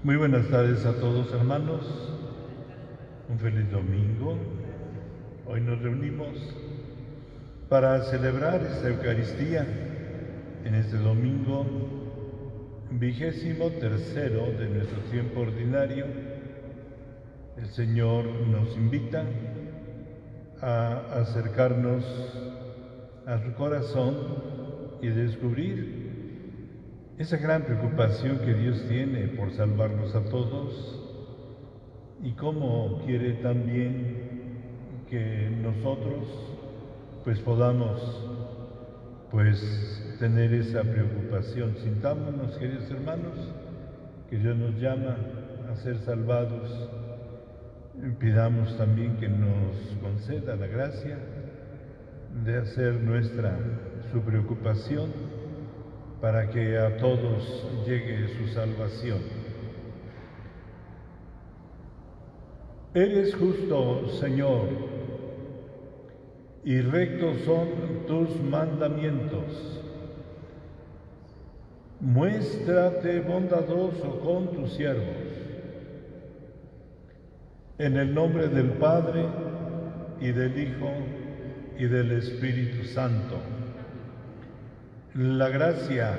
Muy buenas tardes a todos, hermanos. Un feliz domingo. Hoy nos reunimos para celebrar esta Eucaristía en este domingo 23º de nuestro tiempo ordinario. El Señor nos invita a acercarnos a su corazón y descubrir esa gran preocupación que Dios tiene por salvarnos a todos y cómo quiere también que nosotros podamos tener esa preocupación. Sintámonos, queridos hermanos, que Dios nos llama a ser salvados. Pidamos también que nos conceda la gracia de hacer nuestra su preocupación para que a todos llegue su salvación. Eres justo, Señor, y rectos son tus mandamientos. Muéstrate bondadoso con tus siervos. En el nombre del Padre, y del Hijo, y del Espíritu Santo. La gracia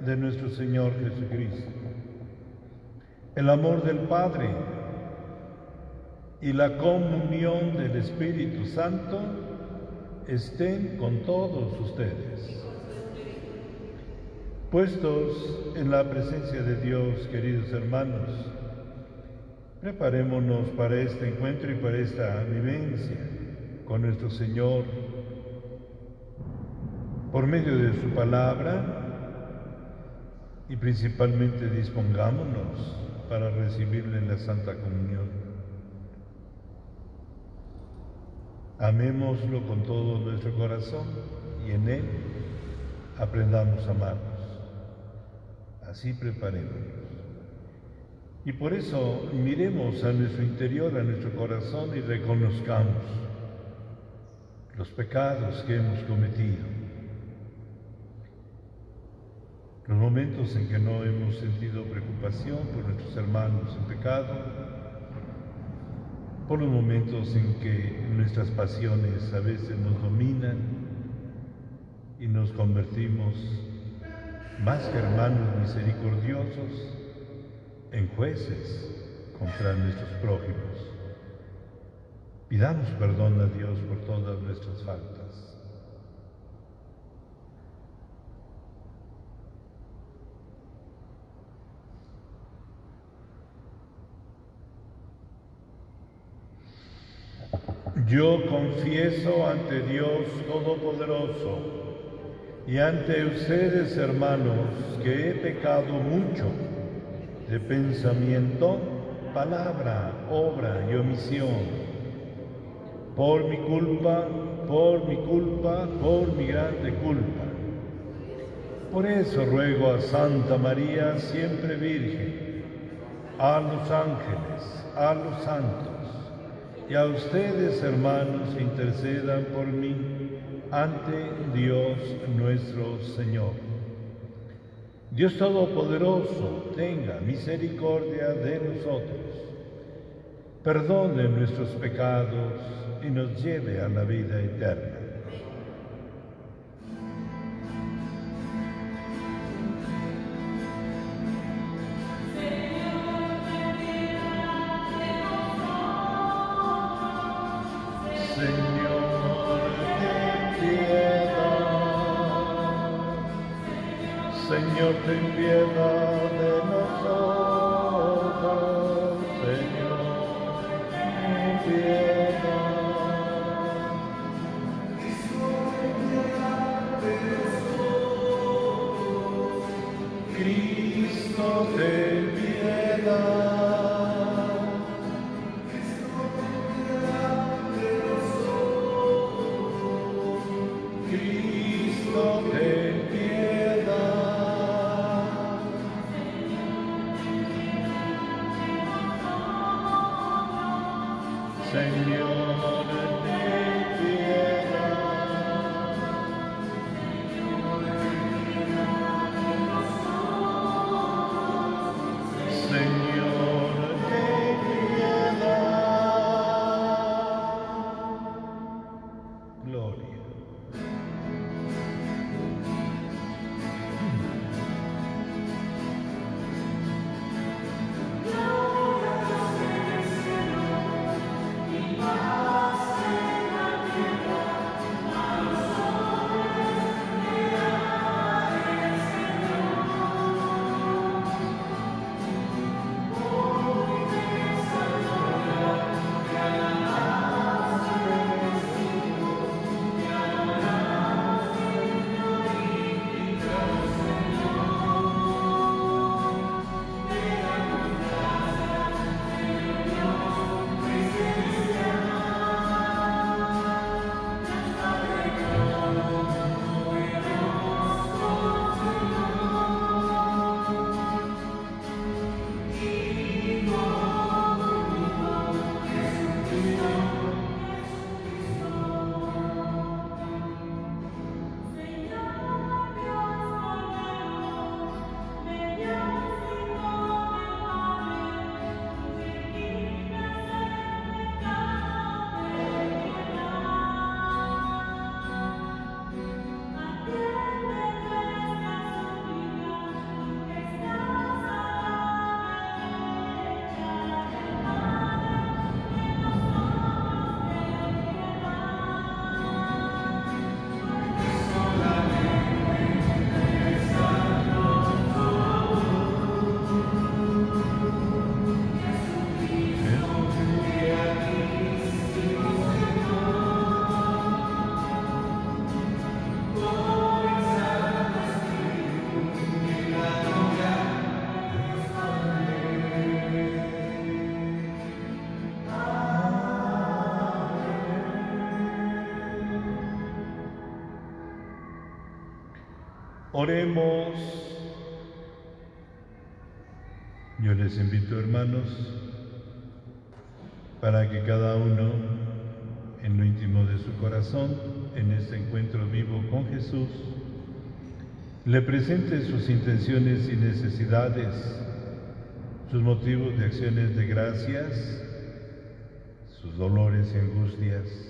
de nuestro Señor Jesucristo, el amor del Padre y la comunión del Espíritu Santo estén con todos ustedes. Puestos en la presencia de Dios, queridos hermanos, preparémonos para este encuentro y para esta vivencia con nuestro Señor. Por medio de su palabra, y principalmente dispongámonos para recibirle en la Santa Comunión. Amémoslo con todo nuestro corazón y en él aprendamos a amarnos. Así preparémonos. Y por eso miremos a nuestro interior, a nuestro corazón y reconozcamos los pecados que hemos cometido. Los momentos en que no hemos sentido preocupación por nuestros hermanos en pecado, por los momentos en que nuestras pasiones a veces nos dominan y nos convertimos, más que hermanos misericordiosos, en jueces contra nuestros prójimos. Pidamos perdón a Dios por todas nuestras faltas. Yo confieso ante Dios Todopoderoso y ante ustedes, hermanos, que he pecado mucho de pensamiento, palabra, obra y omisión, por mi culpa, por mi grande culpa. Por eso ruego a Santa María, siempre Virgen, a los ángeles, a los santos, y a ustedes, hermanos, intercedan por mí ante Dios nuestro Señor. Dios Todopoderoso, tenga misericordia de nosotros, perdone nuestros pecados y nos lleve a la vida eterna. Señor, ten piedad de nosotros. Señor, ten piedad. Cristo, ten piedad. Cristo, ten piedad. Señor, ten piedad. Oremos. Yo les invito, hermanos, para que cada uno, en lo íntimo de su corazón, en este encuentro vivo con Jesús, le presente sus intenciones y necesidades, sus motivos de acciones de gracias, sus dolores y angustias.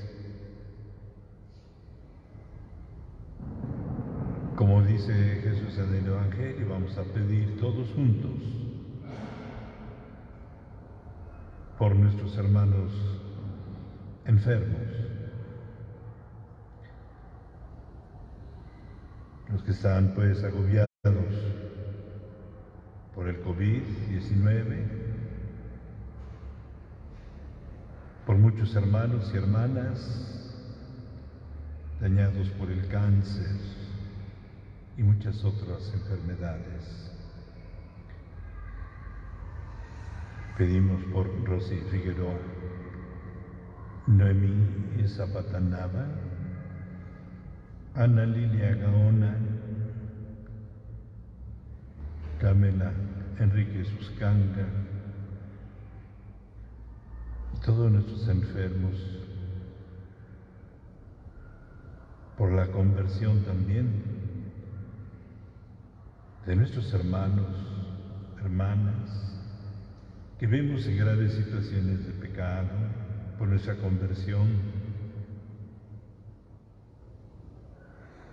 Como dice Jesús en el Evangelio, vamos a pedir todos juntos por nuestros hermanos enfermos, los que están pues agobiados por el COVID-19, por muchos hermanos y hermanas dañados por el cáncer y muchas otras enfermedades. Pedimos por Rosy Figueroa, Noemí Zapata Nava, Ana Lilia Gaona, Carmela Enrique Suscanga, todos nuestros enfermos, por la conversión también de nuestros hermanos, hermanas, que vemos en graves situaciones de pecado, por nuestra conversión.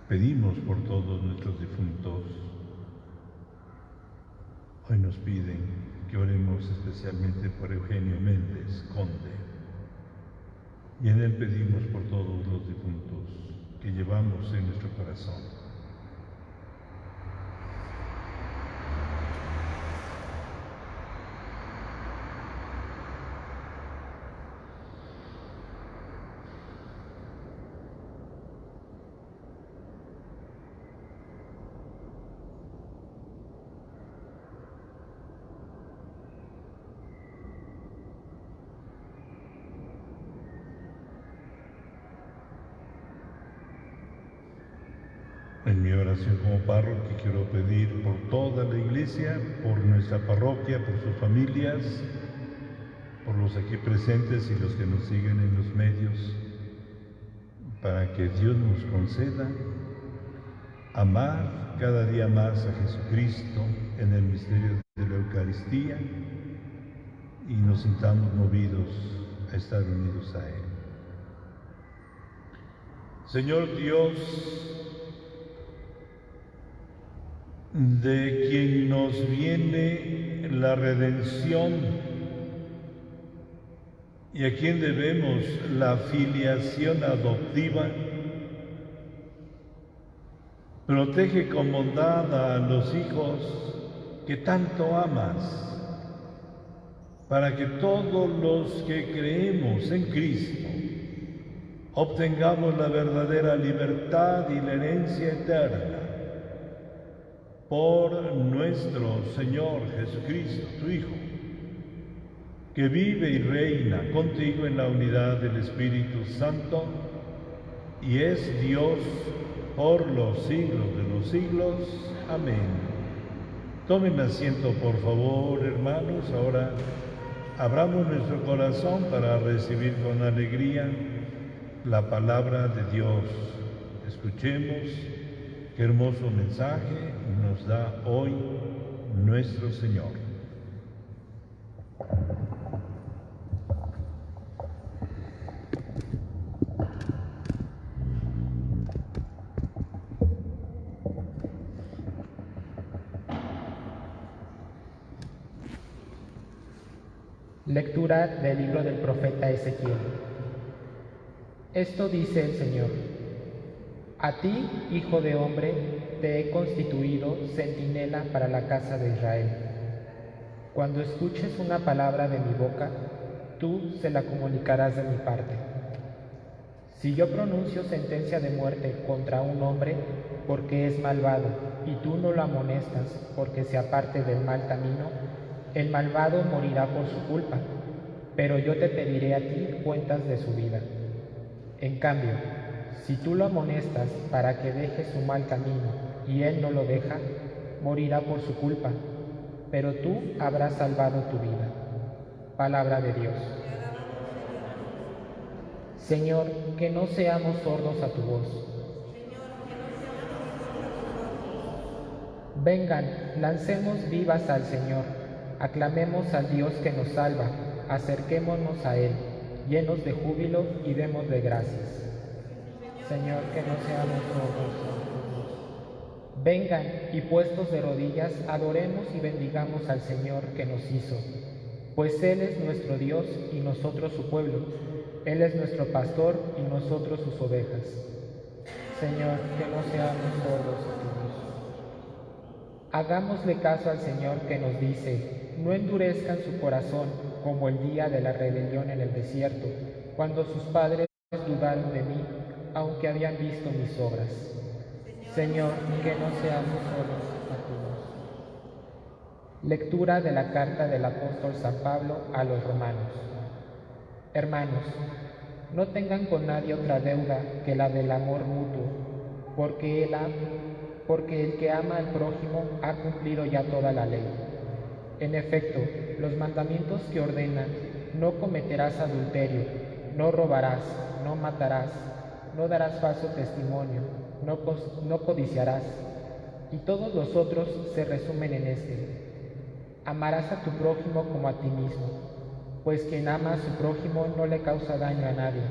Pedimos por todos nuestros difuntos. Hoy nos piden que oremos especialmente por Eugenio Méndez, conde, y en él pedimos por todos los difuntos que llevamos en nuestro corazón. En mi oración como párroco quiero pedir por toda la iglesia, por nuestra parroquia, por sus familias, por los aquí presentes y los que nos siguen en los medios, para que Dios nos conceda amar cada día más a Jesucristo en el misterio de la Eucaristía y nos sintamos movidos a estar unidos a Él. Señor Dios, de quien nos viene la redención y a quien debemos la filiación adoptiva, protege con bondad a los hijos que tanto amas, para que todos los que creemos en Cristo obtengamos la verdadera libertad y la herencia eterna. Por nuestro Señor Jesucristo, tu Hijo, que vive y reina contigo en la unidad del Espíritu Santo, y es Dios por los siglos de los siglos. Amén. Tomen asiento, por favor, hermanos. Ahora abramos nuestro corazón para recibir con alegría la palabra de Dios. Escuchemos qué hermoso mensaje nos da hoy nuestro Señor. Lectura del libro del profeta Ezequiel. Esto dice el Señor: A ti, hijo de hombre, te he constituido centinela para la casa de Israel. Cuando escuches una palabra de mi boca, tú se la comunicarás de mi parte. Si yo pronuncio sentencia de muerte contra un hombre porque es malvado, y tú no lo amonestas porque se aparte del mal camino, el malvado morirá por su culpa, pero yo te pediré a ti cuentas de su vida. En cambio, si tú lo amonestas para que deje su mal camino y él no lo deja, morirá por su culpa, pero tú habrás salvado tu vida. Palabra de Dios. Señor, que no seamos sordos a tu voz. Vengan, lancemos vivas al Señor, aclamemos al Dios que nos salva, acerquémonos a Él, llenos de júbilo y démosle gracias. Señor, que no seamos sordos a tu voz. Vengan y puestos de rodillas, adoremos y bendigamos al Señor que nos hizo, pues Él es nuestro Dios y nosotros su pueblo. Él es nuestro pastor y nosotros sus ovejas. Señor, que no seamos sordos a tu voz. Hagámosle caso al Señor que nos dice: no endurezcan su corazón como el día de la rebelión en el desierto, cuando sus padres dudaron de mí, aunque habían visto mis obras. Señor, que no seamos sordos a tu voz. Lectura de la carta del apóstol San Pablo a los romanos. Hermanos, no tengan con nadie otra deuda que la del amor mutuo, porque el que ama al prójimo ha cumplido ya toda la ley. En efecto, los mandamientos que ordenan: no cometerás adulterio, no robarás, no matarás, no darás falso testimonio, no codiciarás, y todos los otros se resumen en este: amarás a tu prójimo como a ti mismo. Pues quien ama a su prójimo no le causa daño a nadie.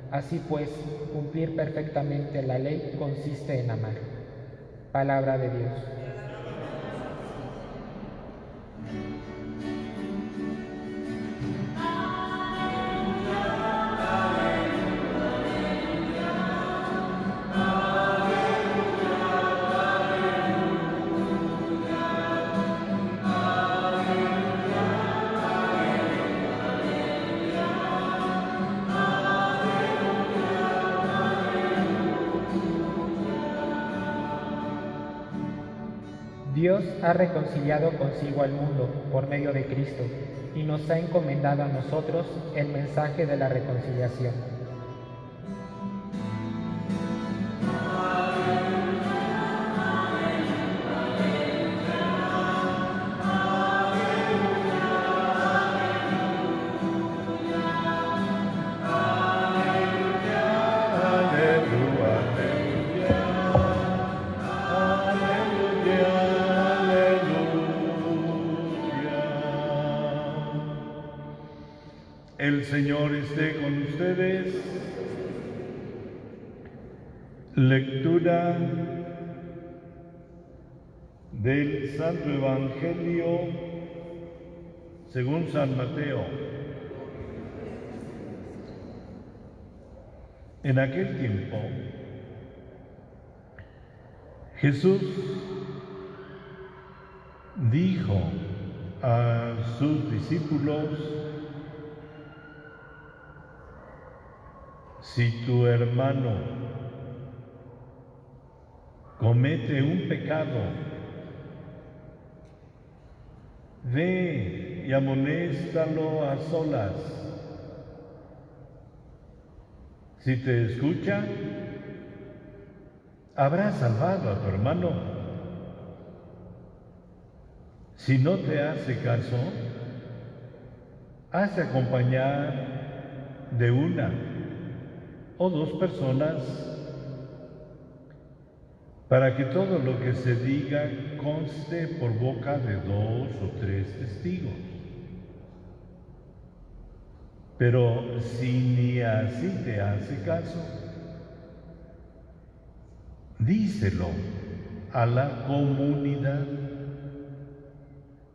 Así pues, cumplir perfectamente la ley consiste en amar. Palabra de Dios. Dios ha reconciliado consigo al mundo por medio de Cristo y nos ha encomendado a nosotros el mensaje de la reconciliación. El Señor esté con ustedes. Lectura del Santo Evangelio según San Mateo. En aquel tiempo, Jesús dijo a sus discípulos: si tu hermano comete un pecado, ve y amonéstalo a solas. Si te escucha, habrás salvado a tu hermano. Si no te hace caso, hazte acompañar de una o dos personas, para que todo lo que se diga conste por boca de 2 o 3 testigos. Pero si ni así te hace caso, díselo a la comunidad.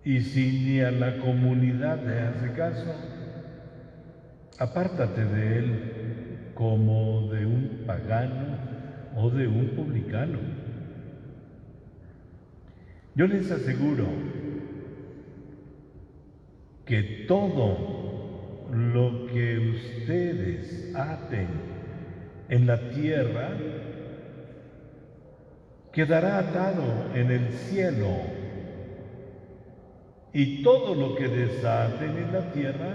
Y si ni a la comunidad le hace caso, apártate de él como de un pagano o de un publicano. Yo les aseguro que todo lo que ustedes aten en la tierra quedará atado en el cielo, y todo lo que desaten en la tierra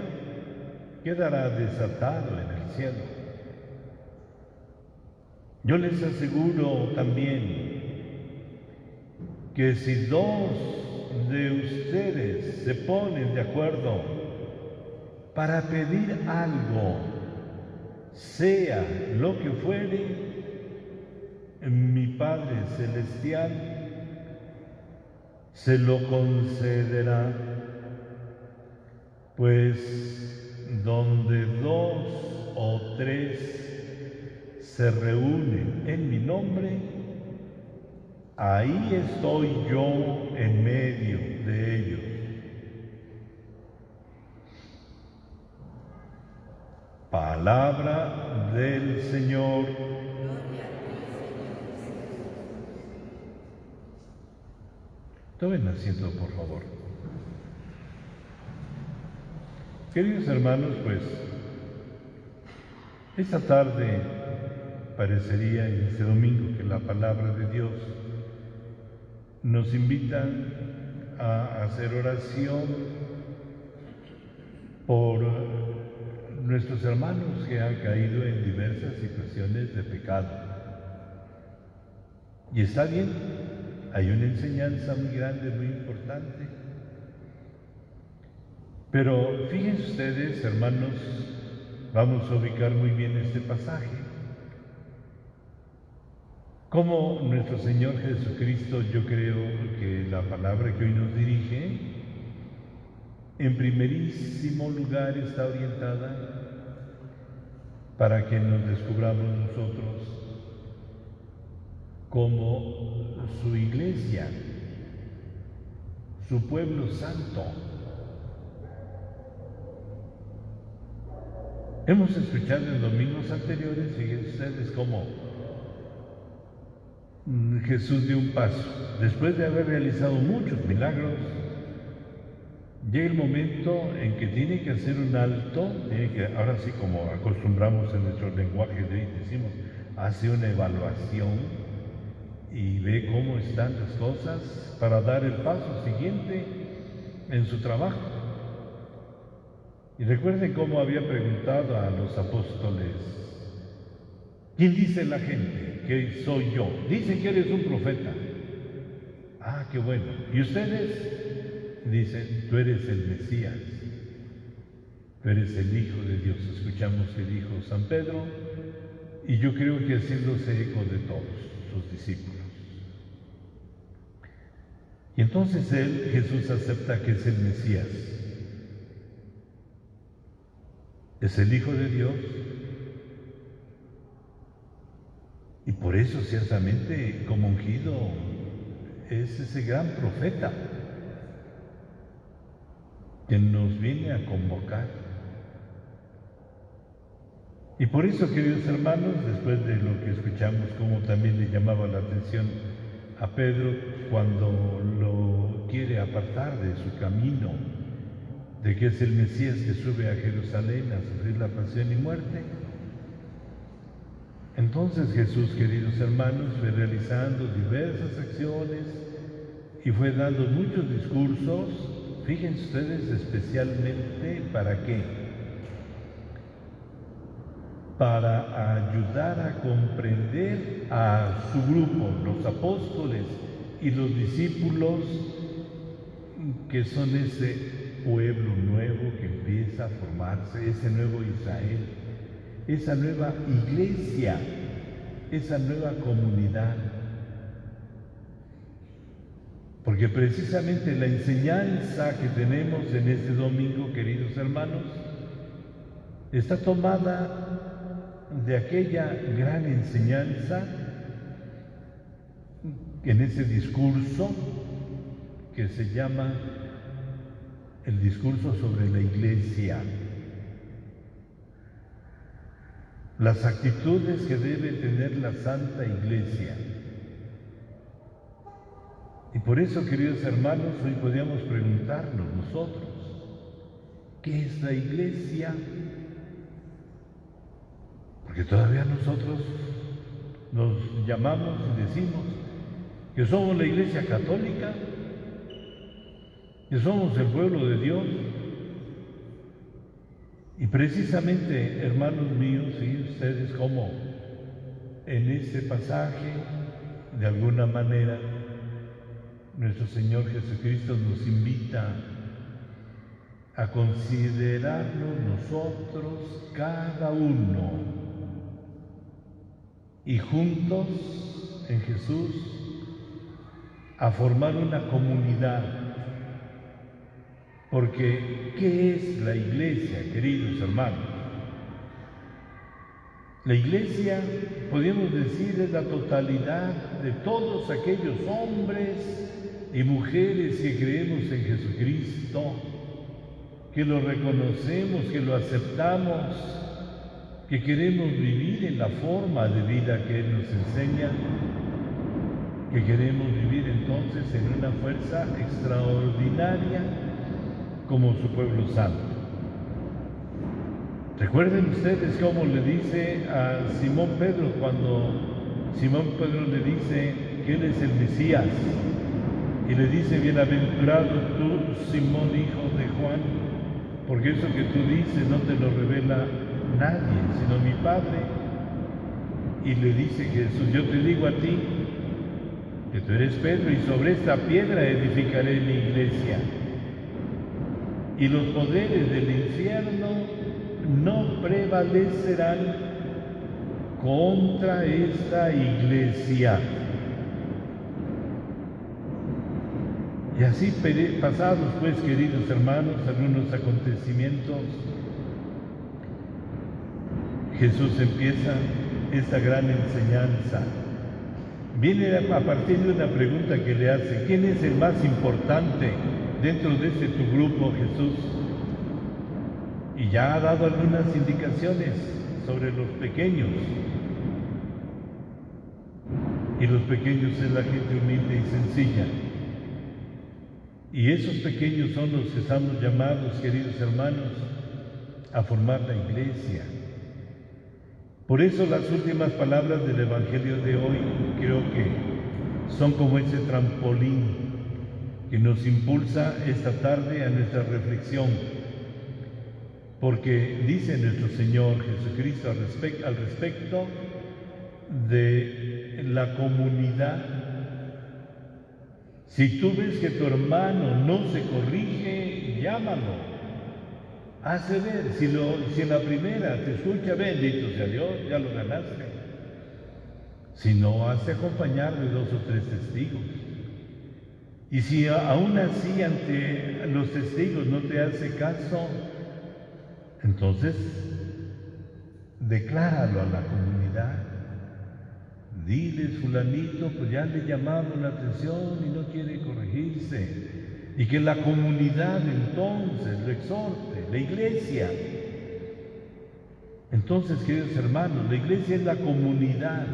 quedará desatado en el cielo. Yo les aseguro también que si dos de ustedes se ponen de acuerdo para pedir algo, sea lo que fuere, mi Padre Celestial se lo concederá, pues donde dos o tres se reúnen en mi nombre, ahí estoy yo en medio de ellos. Palabra del Señor. Tomen asiento, por favor. Queridos hermanos, pues, esta tarde parecería, en este domingo, que la palabra de Dios nos invita a hacer oración por nuestros hermanos que han caído en diversas situaciones de pecado. Y está bien, hay una enseñanza muy grande, muy importante. Pero fíjense ustedes, hermanos, vamos a ubicar muy bien este pasaje. Como nuestro Señor Jesucristo, yo creo que la palabra que hoy nos dirige, en primerísimo lugar está orientada para que nos descubramos nosotros como su iglesia, su pueblo santo. Hemos escuchado en domingos anteriores, fíjense ustedes, cómo Jesús dio un paso. Después de haber realizado muchos milagros, llega el momento en que tiene que hacer un alto, ahora sí, como acostumbramos en nuestro lenguaje de hoy, decimos, hace una evaluación y ve cómo están las cosas para dar el paso siguiente en su trabajo. Y recuerden cómo había preguntado a los apóstoles: ¿quién dice la gente que soy yo? Dicen que eres un profeta. Ah, qué bueno. ¿Y ustedes? Dicen, tú eres el Mesías, tú eres el Hijo de Dios. Escuchamos que dijo San Pedro, y yo creo que haciéndose eco de todos sus discípulos. Y entonces Jesús acepta que es el Mesías, es el Hijo de Dios, y por eso ciertamente como ungido es ese gran profeta que nos viene a convocar. Y por eso, queridos hermanos, después de lo que escuchamos, como también le llamaba la atención a Pedro cuando lo quiere apartar de su camino, de que es el Mesías que sube a Jerusalén a sufrir la pasión y muerte. Entonces Jesús, queridos hermanos, fue realizando diversas acciones y fue dando muchos discursos. Fíjense ustedes, especialmente, ¿para qué? Para ayudar a comprender a su grupo, los apóstoles y los discípulos, que son ese pueblo nuevo que empieza a formarse, ese nuevo Israel, esa nueva iglesia, esa nueva comunidad. Porque precisamente la enseñanza que tenemos en este domingo, queridos hermanos, está tomada de aquella gran enseñanza en ese discurso que se llama el discurso sobre la iglesia, las actitudes que debe tener la Santa Iglesia. Y por eso, queridos hermanos, hoy podríamos preguntarnos nosotros, ¿qué es la iglesia? Porque todavía nosotros nos llamamos y decimos que somos la Iglesia Católica, que somos el pueblo de Dios. Y precisamente, hermanos míos, y ustedes, como en este pasaje, de alguna manera, nuestro Señor Jesucristo nos invita a considerarnos nosotros cada uno y juntos en Jesús a formar una comunidad. Porque, ¿qué es la iglesia, queridos hermanos? La iglesia, podríamos decir, es la totalidad de todos aquellos hombres y mujeres que creemos en Jesucristo, que lo reconocemos, que lo aceptamos, que queremos vivir en la forma de vida que Él nos enseña, que queremos vivir entonces en una fuerza extraordinaria como su pueblo santo. Recuerden ustedes cómo le dice a Simón Pedro cuando Simón Pedro le dice que Él es el Mesías y le dice: bienaventurado tú, Simón, hijo de Juan, porque eso que tú dices no te lo revela nadie, sino mi Padre. Y le dice Jesús: yo te digo a ti que tú eres Pedro, y sobre esta piedra edificaré mi iglesia, y los poderes del infierno no prevalecerán contra esta iglesia. Y así pasados, pues, queridos hermanos, algunos acontecimientos, Jesús empieza esta gran enseñanza. Viene a partir de una pregunta que le hace: ¿quién es el más importante dentro de tu grupo, Jesús? Y ya ha dado algunas indicaciones sobre los pequeños. Y los pequeños es la gente humilde y sencilla. Y esos pequeños son los que estamos llamados, queridos hermanos, a formar la iglesia. Por eso las últimas palabras del Evangelio de hoy creo que son como ese trampolín que nos impulsa esta tarde a nuestra reflexión. Porque dice nuestro Señor Jesucristo al respecto de la comunidad: si tú ves que tu hermano no se corrige, llámalo, hazle ver. Si en la primera te escucha, bendito sea Dios, ya lo ganaste. Si no, hazte acompañar de 2 o 3 testigos. Y si aún así ante los testigos no te hace caso, entonces decláralo a la comunidad. Diles: fulanito, pues ya le llamamos la atención y no quiere corregirse. Y que la comunidad entonces lo exhorte, la iglesia. Entonces, queridos hermanos, la iglesia es la comunidad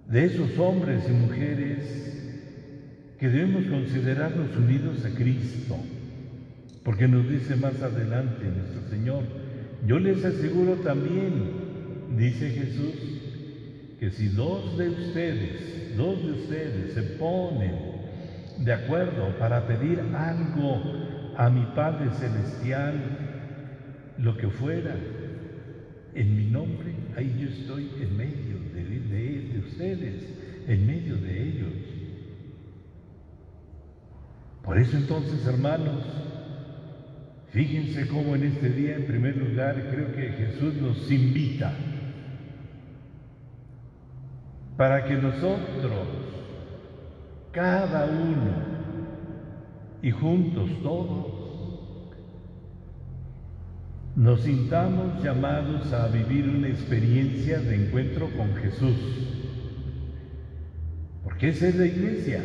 de esos hombres y mujeres que debemos considerarnos unidos a Cristo. Porque nos dice más adelante nuestro Señor: yo les aseguro también, dice Jesús, que si dos de ustedes se ponen de acuerdo para pedir algo a mi Padre Celestial, lo que fuera, en mi nombre, ahí yo estoy en medio de ustedes, en medio de ellos. Por eso entonces, hermanos, fíjense cómo en este día, en primer lugar, creo que Jesús nos invita para que nosotros, cada uno, y juntos todos, nos sintamos llamados a vivir una experiencia de encuentro con Jesús. Porque esa es la iglesia.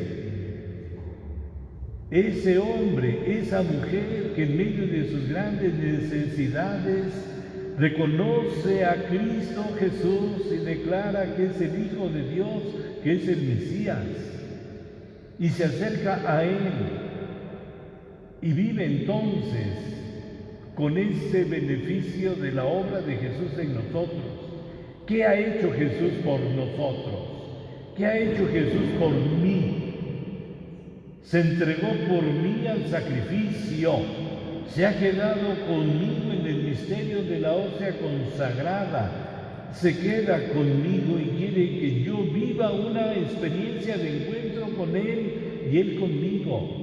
Ese hombre, esa mujer que en medio de sus grandes necesidades reconoce a Cristo Jesús y declara que es el Hijo de Dios, que es el Mesías, y se acerca a Él y vive entonces con este beneficio de la obra de Jesús en nosotros. ¿Qué ha hecho Jesús por nosotros? ¿Qué ha hecho Jesús por mí? Se entregó por mí al sacrificio, se ha quedado conmigo en el misterio de la hostia consagrada, se queda conmigo y quiere que yo viva una experiencia de encuentro con Él y Él conmigo.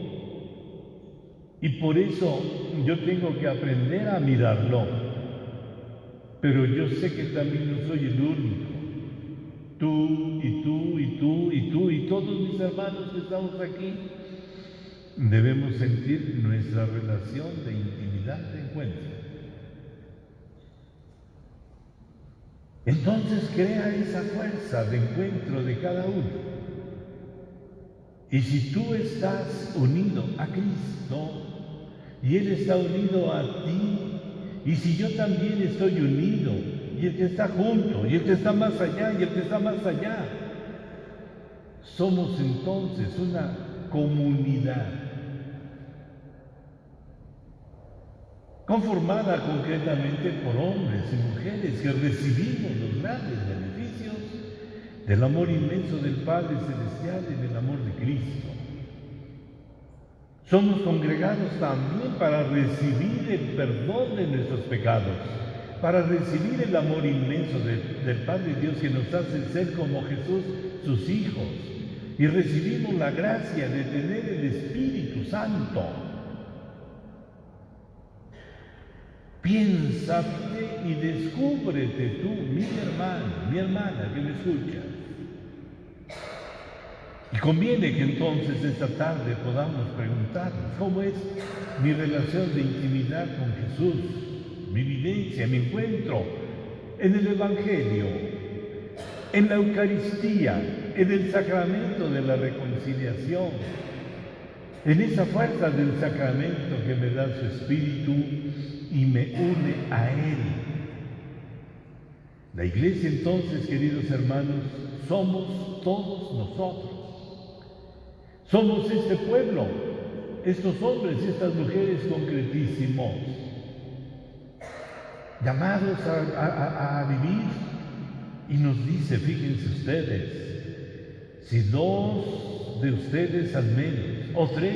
Y por eso yo tengo que aprender a mirarlo. Pero yo sé que también no soy el único. Tú y tú y tú y tú y todos mis hermanos que estamos aquí debemos sentir nuestra relación de intimidad, de encuentro. Entonces crea esa fuerza de encuentro de cada uno. Y si tú estás unido a Cristo y Él está unido a ti, y si yo también estoy unido, y el que está junto, y el que está más allá, y el que está más allá, somos entonces una comunidad conformada concretamente por hombres y mujeres que recibimos los grandes beneficios del amor inmenso del Padre Celestial y del amor de Cristo. Somos congregados también para recibir el perdón de nuestros pecados, para recibir el amor inmenso del Padre Dios que nos hace ser como Jesús, sus hijos, y recibimos la gracia de tener el Espíritu Santo. Piénsate y descúbrete tú, mi hermano, mi hermana que me escuchas. Y conviene que entonces esta tarde podamos preguntarnos cómo es mi relación de intimidad con Jesús, mi vivencia, mi encuentro en el Evangelio, en la Eucaristía, en el sacramento de la reconciliación, en esa fuerza del sacramento que me da su Espíritu y me une a Él. La Iglesia entonces, queridos hermanos, somos todos nosotros. Somos este pueblo, estos hombres y estas mujeres concretísimos, llamados a vivir. Y nos dice, fíjense ustedes, si 2 de ustedes al menos, o 3,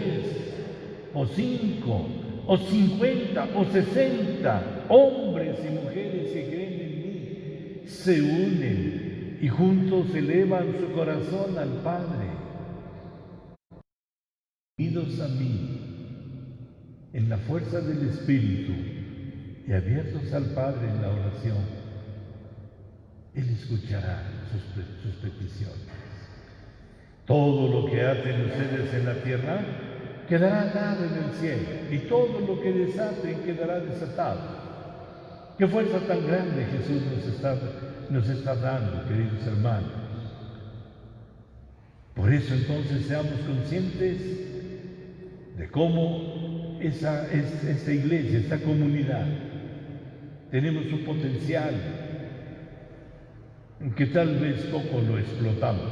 o 5, o 50, o 60 hombres y mujeres que creen en mí, se unen y juntos elevan su corazón al Padre, unidos a mí, en la fuerza del Espíritu y abiertos al Padre en la oración, Él escuchará sus peticiones. Todo lo que aten ustedes en la tierra quedará atado en el cielo, y todo lo que desaten quedará desatado. Qué fuerza tan grande Jesús nos está dando, queridos hermanos. Por eso entonces seamos conscientes de cómo esta iglesia, esta comunidad, tenemos un potencial que tal vez poco lo explotamos.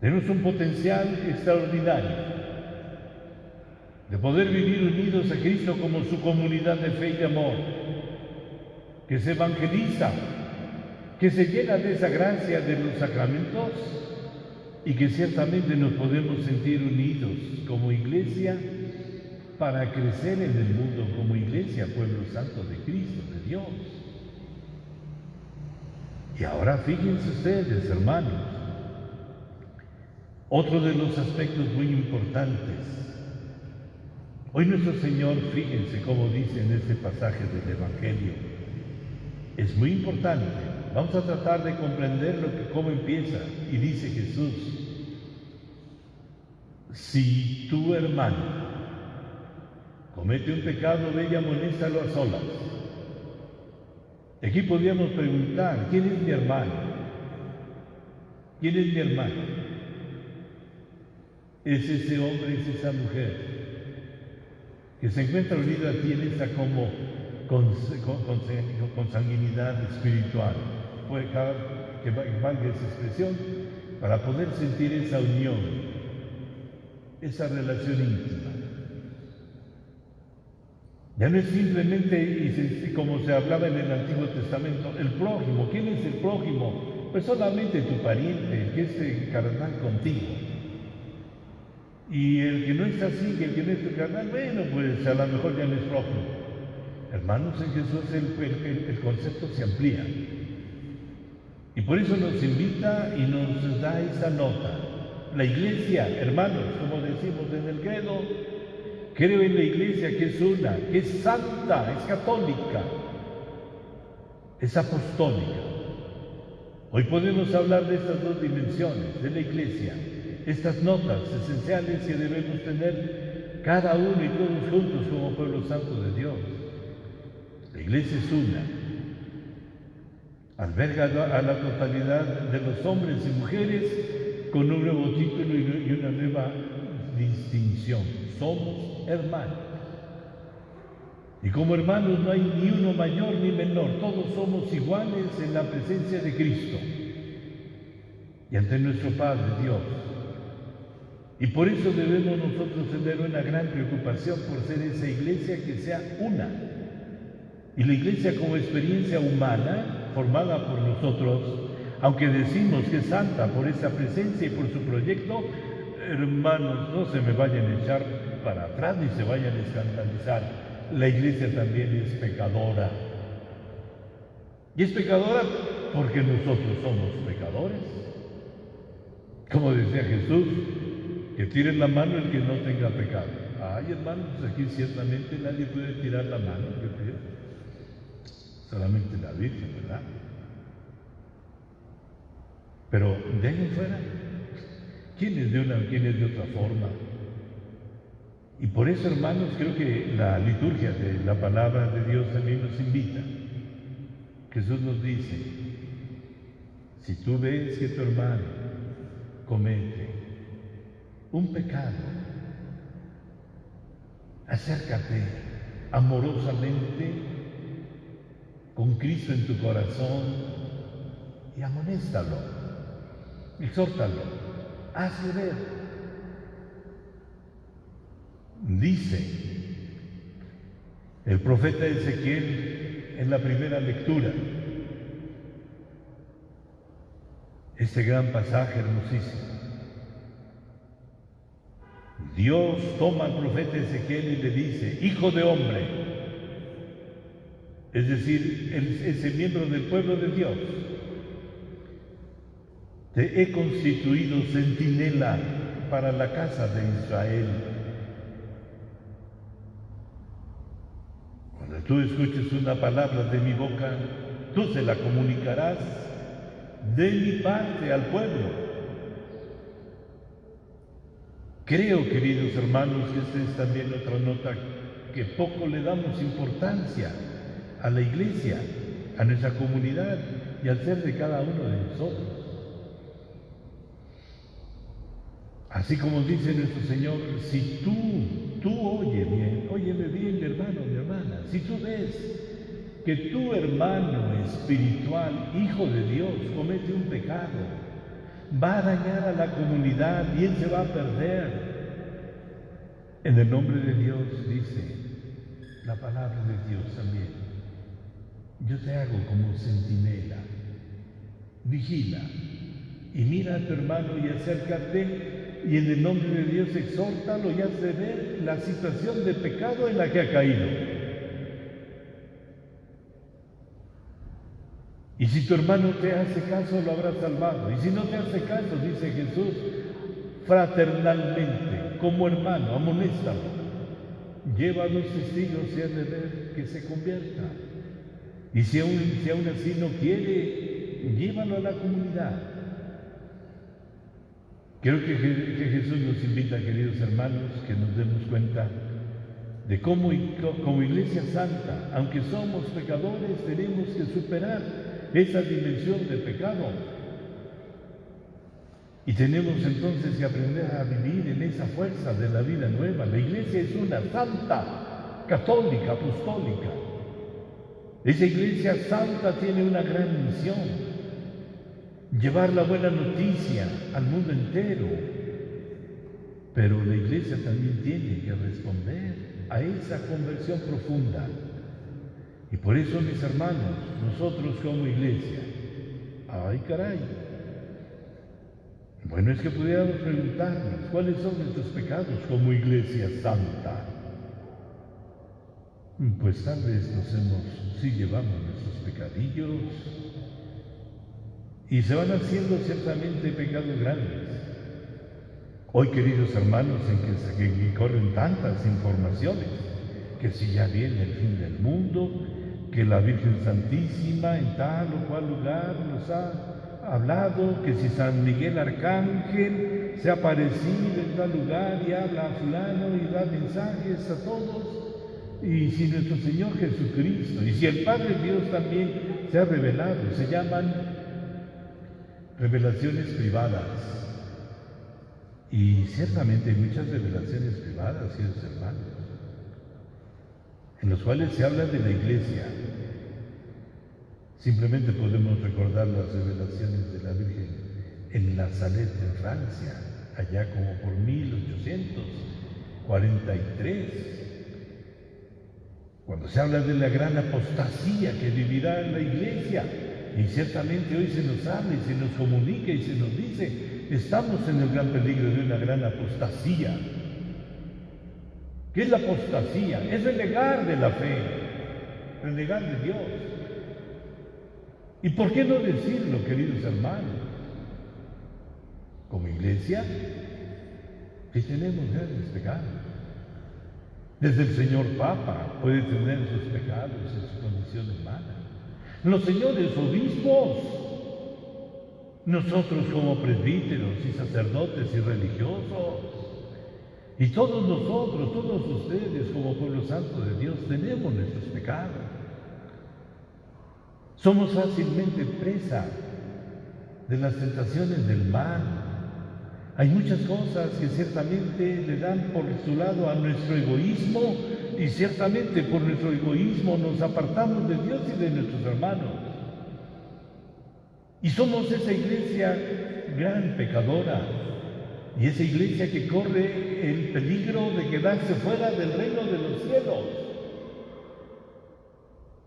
Tenemos un potencial extraordinario de poder vivir unidos a Cristo como su comunidad de fe y de amor, que se evangeliza, que se llena de esa gracia de los sacramentos y que ciertamente nos podemos sentir unidos como iglesia para crecer en el mundo como iglesia, pueblo santo de Cristo, de Dios. Y ahora fíjense ustedes, hermanos, otro de los aspectos muy importantes. Hoy nuestro Señor, fíjense cómo dice en este pasaje del Evangelio, es muy importante. Vamos a tratar de comprender cómo empieza. Y dice Jesús, si tu hermano comete un pecado, ve y amonéstalo a solas. Aquí podríamos preguntar, ¿quién es mi hermano? ¿Quién es mi hermano? Es ese hombre, es esa mujer que se encuentra unido a ti en esta como consanguinidad espiritual. Que valga esa expresión, para poder sentir esa unión, esa relación íntima. Ya no es simplemente, como se hablaba en el Antiguo Testamento, el prójimo. ¿Quién es el prójimo? Pues solamente tu pariente, el que es carnal contigo. Y el que no es así, que el que no es tu carnal, bueno, pues a lo mejor ya no es prójimo. Hermanos, en Jesús el concepto se amplía. Y por eso nos invita y nos da esa nota. La iglesia, hermanos, como decimos en el credo, creo en la iglesia que es una, que es santa, es católica, es apostólica. Hoy podemos hablar de estas dos dimensiones de la iglesia, estas notas esenciales que debemos tener cada uno y todos juntos como pueblo santo de Dios. La iglesia es una, alberga a la totalidad de los hombres y mujeres con un nuevo título y una nueva distinción. Somos hermanos. Y como hermanos no hay ni uno mayor ni menor, todos somos iguales en la presencia de Cristo y ante nuestro Padre Dios. Y por eso debemos nosotros tener una gran preocupación por ser esa iglesia que sea una. Y la iglesia como experiencia humana, formada por nosotros, aunque decimos que es santa por esa presencia y por su proyecto, hermanos, no se me vayan a echar para atrás ni se vayan a escandalizar. La iglesia también es pecadora. Y es pecadora porque nosotros somos pecadores. Como decía Jesús, que tire la mano el que no tenga pecado. Ay, hermanos, aquí ciertamente nadie puede tirar la mano, yo creo. Solamente la Virgen, ¿verdad? Pero de ahí en fuera, ¿quién es de una, quién es de otra forma? Y por eso, hermanos, creo que la liturgia de la palabra de Dios también nos invita. Jesús nos dice, si tú ves que tu hermano comete un pecado, acércate amorosamente con Cristo en tu corazón y amonéstalo, exhórtalo, hazle ver. Dice el profeta Ezequiel en la primera lectura, este gran pasaje hermosísimo. Dios toma al profeta Ezequiel y le dice, hijo de hombre, es decir, ese miembro del pueblo de Dios, te he constituido centinela para la casa de Israel. Cuando tú escuches una palabra de mi boca, tú se la comunicarás de mi parte al pueblo. Creo, queridos hermanos, que esta es también otra nota que poco le damos importancia a la iglesia, a nuestra comunidad y al ser de cada uno de nosotros. Así como dice nuestro Señor, si tú óyeme bien, mi hermano, mi hermana, si tú ves que tu hermano espiritual, hijo de Dios, comete un pecado, va a dañar a la comunidad y él se va a perder. En el nombre de Dios, dice la palabra de Dios también, yo te hago como centinela, vigila y mira a tu hermano y acércate y en el nombre de Dios exhórtalo y hazle ver la situación de pecado en la que ha caído. Y si tu hermano te hace caso, lo habrá salvado. Y si no te hace caso, dice Jesús, fraternalmente, como hermano, amonéstalo. Lleva a los testigos y hazle ver que se convierta. Y si aún así no quiere, llévalo a la comunidad. Creo que Jesús nos invita, queridos hermanos, que nos demos cuenta de cómo como Iglesia Santa, aunque somos pecadores, tenemos que superar esa dimensión de pecado. Y tenemos entonces que aprender a vivir en esa fuerza de la vida nueva. La Iglesia es una santa, católica, apostólica. Esa Iglesia Santa tiene una gran misión. Llevar la buena noticia al mundo entero. Pero la Iglesia también tiene que responder a esa conversión profunda. Y por eso, mis hermanos, nosotros como Iglesia, ¡ay caray! Bueno, es que pudiéramos preguntarnos, ¿cuáles son nuestros pecados como Iglesia Santa? Pues tal vez sí llevamos nuestros pecadillos, y se van haciendo ciertamente pecados grandes, Hoy, queridos hermanos, en que corren tantas informaciones, que si ya viene el fin del mundo, que la Virgen Santísima en tal o cual lugar nos ha hablado, que si San Miguel Arcángel se ha aparecido en tal lugar y habla a fulano y da mensajes a todos, y si nuestro Señor Jesucristo, y si el Padre Dios también se ha revelado, se llaman revelaciones privadas. Y ciertamente hay muchas revelaciones privadas, queridos hermanos, en los cuales se habla de la Iglesia. Simplemente podemos recordar las revelaciones de la Virgen en La Salette, en Francia, allá como por 1843, cuando se habla de la gran apostasía que vivirá la Iglesia. Y ciertamente hoy se nos habla y se nos comunica y se nos dice: estamos en el gran peligro de una gran apostasía. ¿Qué es la apostasía? Es renegar de la fe, renegar de Dios. ¿Y por qué no decirlo, queridos hermanos? Como Iglesia, que tenemos grandes pecados. Desde el señor Papa puede tener sus pecados en su condición humana. Los señores obispos, nosotros como presbíteros y sacerdotes y religiosos, y todos nosotros, todos ustedes como pueblo santo de Dios, tenemos nuestros pecados. Somos fácilmente presa de las tentaciones del mal. Hay muchas cosas que ciertamente le dan por su lado a nuestro egoísmo, y ciertamente por nuestro egoísmo nos apartamos de Dios y de nuestros hermanos. Y somos esa iglesia gran pecadora, y esa iglesia que corre el peligro de quedarse fuera del reino de los cielos.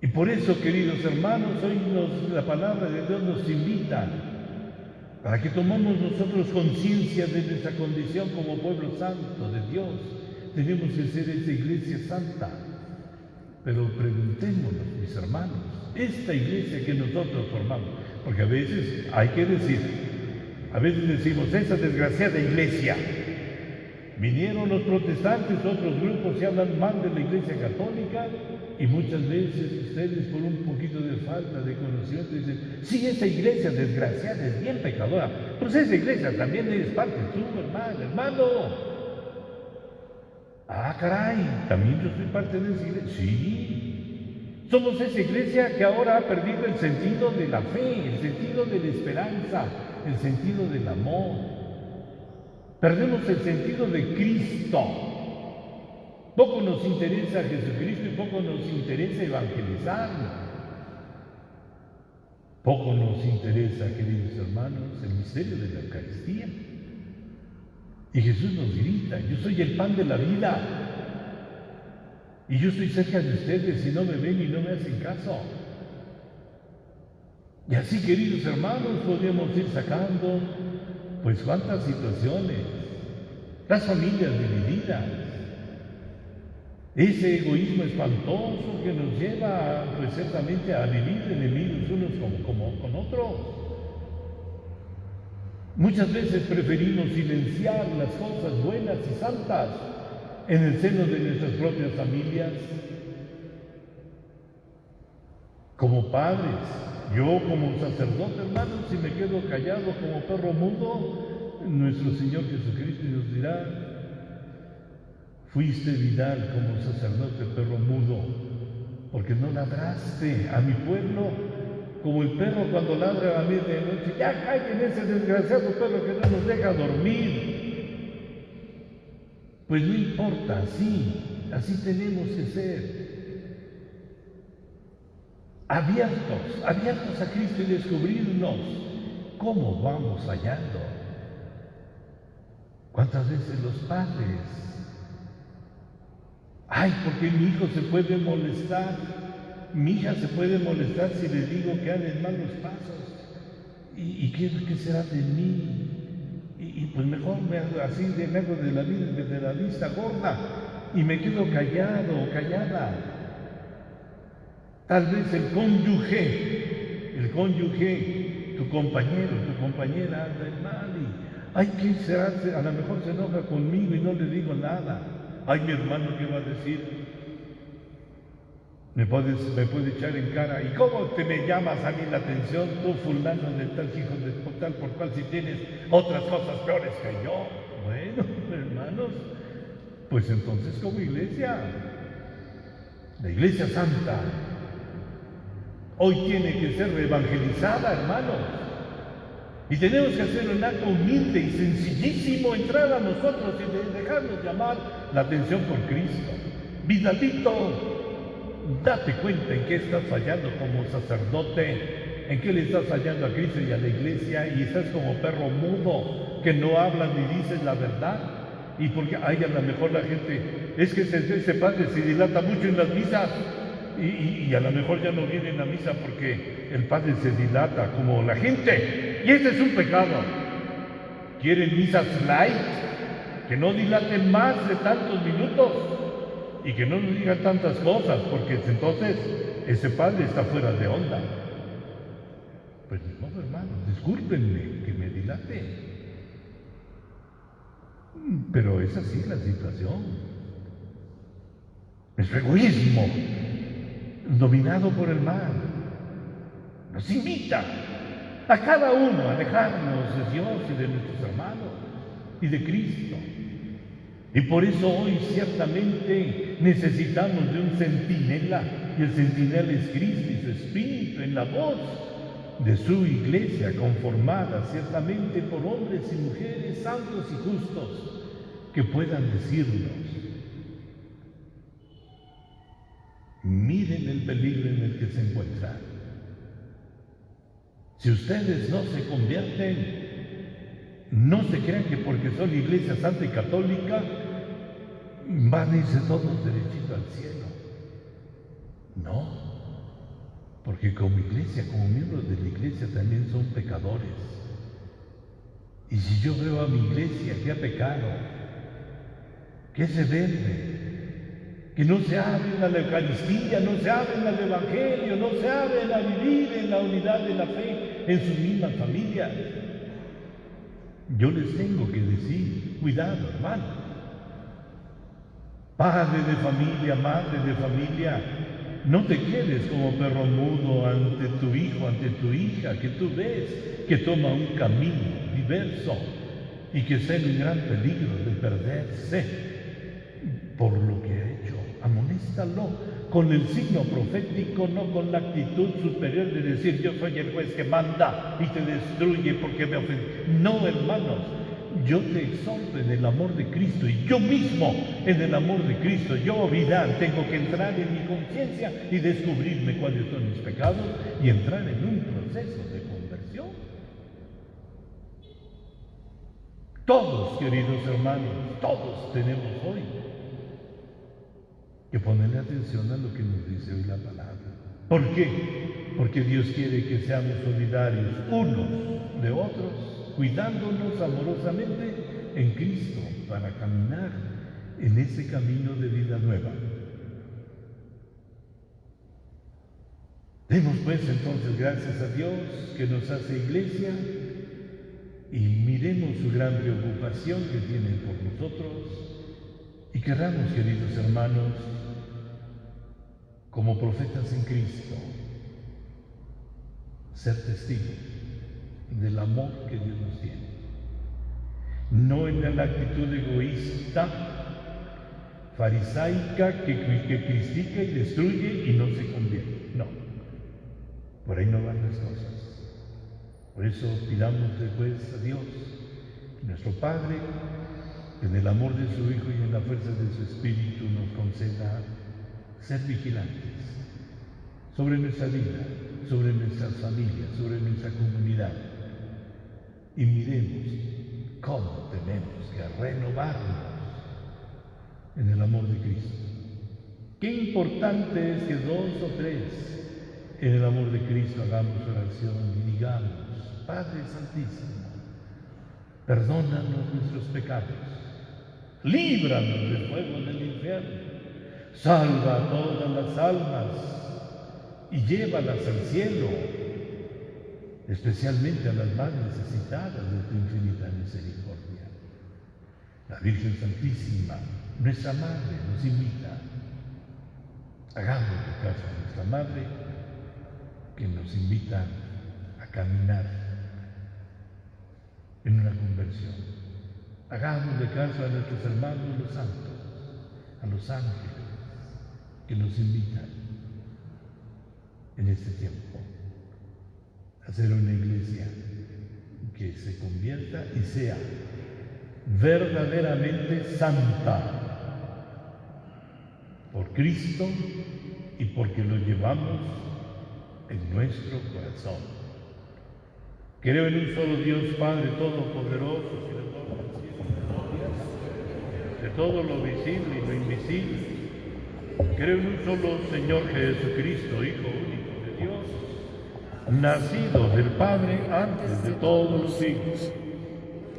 Y por eso, queridos hermanos, hoy la palabra de Dios nos invita para que tomemos nosotros conciencia de nuestra condición como pueblo santo de Dios. Tenemos que ser esa iglesia santa. Pero preguntémonos, mis hermanos, esta iglesia que nosotros formamos, porque a veces hay que decir, a veces decimos, esa desgraciada iglesia. Vinieron los protestantes, otros grupos, y hablan mal de la iglesia católica, y muchas veces ustedes, por un poquito de falta de conocimiento, dicen: sí, esa iglesia desgraciada es bien pecadora. Pues esa iglesia también eres parte tú, hermano. Ah, caray, también yo soy parte de esa iglesia. Sí, somos esa iglesia que ahora ha perdido el sentido de la fe, el sentido de la esperanza, el sentido del amor. Perdemos el sentido de Cristo. Poco nos interesa Jesucristo y poco nos interesa evangelizarlo. Poco nos interesa, queridos hermanos, el misterio de la Eucaristía. Y Jesús nos grita: yo soy el pan de la vida. Y yo estoy cerca de ustedes y no me ven y no me hacen caso. Y así, queridos hermanos, podríamos ir sacando, pues, cuántas situaciones. Las familias divididas. Ese egoísmo espantoso que nos lleva, pues, ciertamente a vivir enemigos unos con otros. Muchas veces preferimos silenciar las cosas buenas y santas en el seno de nuestras propias familias. Como padres, yo como sacerdote, hermanos, si me quedo callado como perro mudo, nuestro Señor Jesucristo nos dirá: fuiste Vidal como sacerdote perro mudo, porque no ladraste a mi pueblo como el perro cuando ladra a medianoche. Ya callen ese desgraciado perro que no nos deja dormir. Pues no importa, así tenemos que ser. Abiertos a Cristo y descubrirnos cómo vamos fallando. ¿Cuántas veces los padres: ay, porque mi hijo se puede molestar, mi hija se puede molestar si le digo que anda en malos pasos? ¿Y qué será de mí? Y pues mejor me hago de la vista gorda y me quedo callado o callada. Tal vez el cónyuge, tu compañero, tu compañera anda en mal y Ay, ¿qué será? A lo mejor se enoja conmigo y no le digo nada. Ay, mi hermano, ¿qué va a decir? Me puede echar en cara. ¿Y cómo te me llamas a mí la atención, tú fulano de tal, hijo de tal, por cual, si tienes otras cosas peores que yo? Bueno, hermanos, pues entonces como iglesia, la iglesia santa, hoy tiene que ser evangelizada, hermanos. Y tenemos que hacer un acto humilde y sencillísimo, entrar a nosotros y dejarnos llamar la atención por Cristo. Vidalito, date cuenta en qué estás fallando como sacerdote, en qué le estás fallando a Cristo y a la iglesia, y estás como perro mudo, que no hablas ni dices la verdad. Y porque, ay, a lo mejor la gente, es que ese padre se dilata mucho en las misas, y a lo mejor ya no vienen a misa porque el padre se dilata como la gente, y ese es un pecado. Quieren misas light, que no dilaten más de tantos minutos y que no nos digan tantas cosas, porque entonces ese padre está fuera de onda. Pues no, hermanos, discúlpenme que me dilate, pero es así la situación. Nuestro egoísmo, dominado por el mal, nos invita a cada uno a alejarnos de Dios y de nuestros hermanos y de Cristo. Y por eso hoy ciertamente necesitamos de un centinela, y el centinela es Cristo y su Espíritu en la voz de su iglesia, conformada ciertamente por hombres y mujeres santos y justos, que puedan decirnos: miren el peligro en el que se encuentran. Si ustedes no se convierten, no se crean que porque son iglesia santa y católica van a irse todos derechito al cielo. No, porque como iglesia, como miembros de la iglesia, también son pecadores. Y si yo veo a mi iglesia que ha pecado, que se vende, que no se abren a la Eucaristía, no se abren al Evangelio, no se abren a vivir en la unidad de la fe en sus mismas familias, yo les tengo que decir: cuidado, hermano. Padre de familia, madre de familia, no te quedes como perro mudo ante tu hijo, ante tu hija, que tú ves que toma un camino diverso y que está en un gran peligro de perderse por lo que ha hecho. Amonéstalo con el signo profético, no con la actitud superior de decir: yo soy el juez que manda y te destruye porque me ofende. No, hermanos, yo te exhorto en el amor de Cristo, y yo mismo en el amor de Cristo, yo, Vidal, tengo que entrar en mi conciencia y descubrirme cuáles son mis pecados y entrar en un proceso de conversión. Todos, queridos hermanos, todos tenemos hoy que ponerle atención a lo que nos dice hoy la palabra. ¿Por qué? Porque Dios quiere que seamos solidarios unos de otros, cuidándonos amorosamente en Cristo para caminar en ese camino de vida nueva. Demos pues entonces gracias a Dios que nos hace iglesia, y miremos su gran preocupación que tiene por nosotros, y querramos, queridos hermanos, como profetas en Cristo, ser testigos del amor que Dios nos tiene. No en la actitud egoísta, farisaica, que critica y destruye y no se convierte. No, por ahí no van las cosas. Por eso pidamos después a Dios, nuestro Padre, que en el amor de su Hijo y en la fuerza de su Espíritu nos conceda ser vigilantes sobre nuestra vida, sobre nuestras familias, sobre nuestra comunidad, y miremos cómo tenemos que renovarnos en el amor de Cristo. Qué importante es que 2 o 3 en el amor de Cristo hagamos oración y digamos: Padre Santísimo, perdónanos nuestros pecados, líbranos del fuego del infierno, salva a todas las almas y llévalas al cielo. especialmente a las más necesitadas de tu infinita misericordia. La Virgen Santísima, nuestra Madre, nos invita. Hagamos caso a nuestra Madre, que nos invita a caminar en una conversión. Hagámosle caso a nuestros hermanos los santos, a los ángeles, que nos invitan en este tiempo a ser una iglesia que se convierta y sea verdaderamente santa por Cristo y porque lo llevamos en nuestro corazón. Creo en un solo Dios Padre Todopoderoso, Creador del cielo y de todo lo visible y lo invisible. Creo en un solo Señor Jesucristo, Hijo único de Dios, nacido del Padre antes de todos los siglos.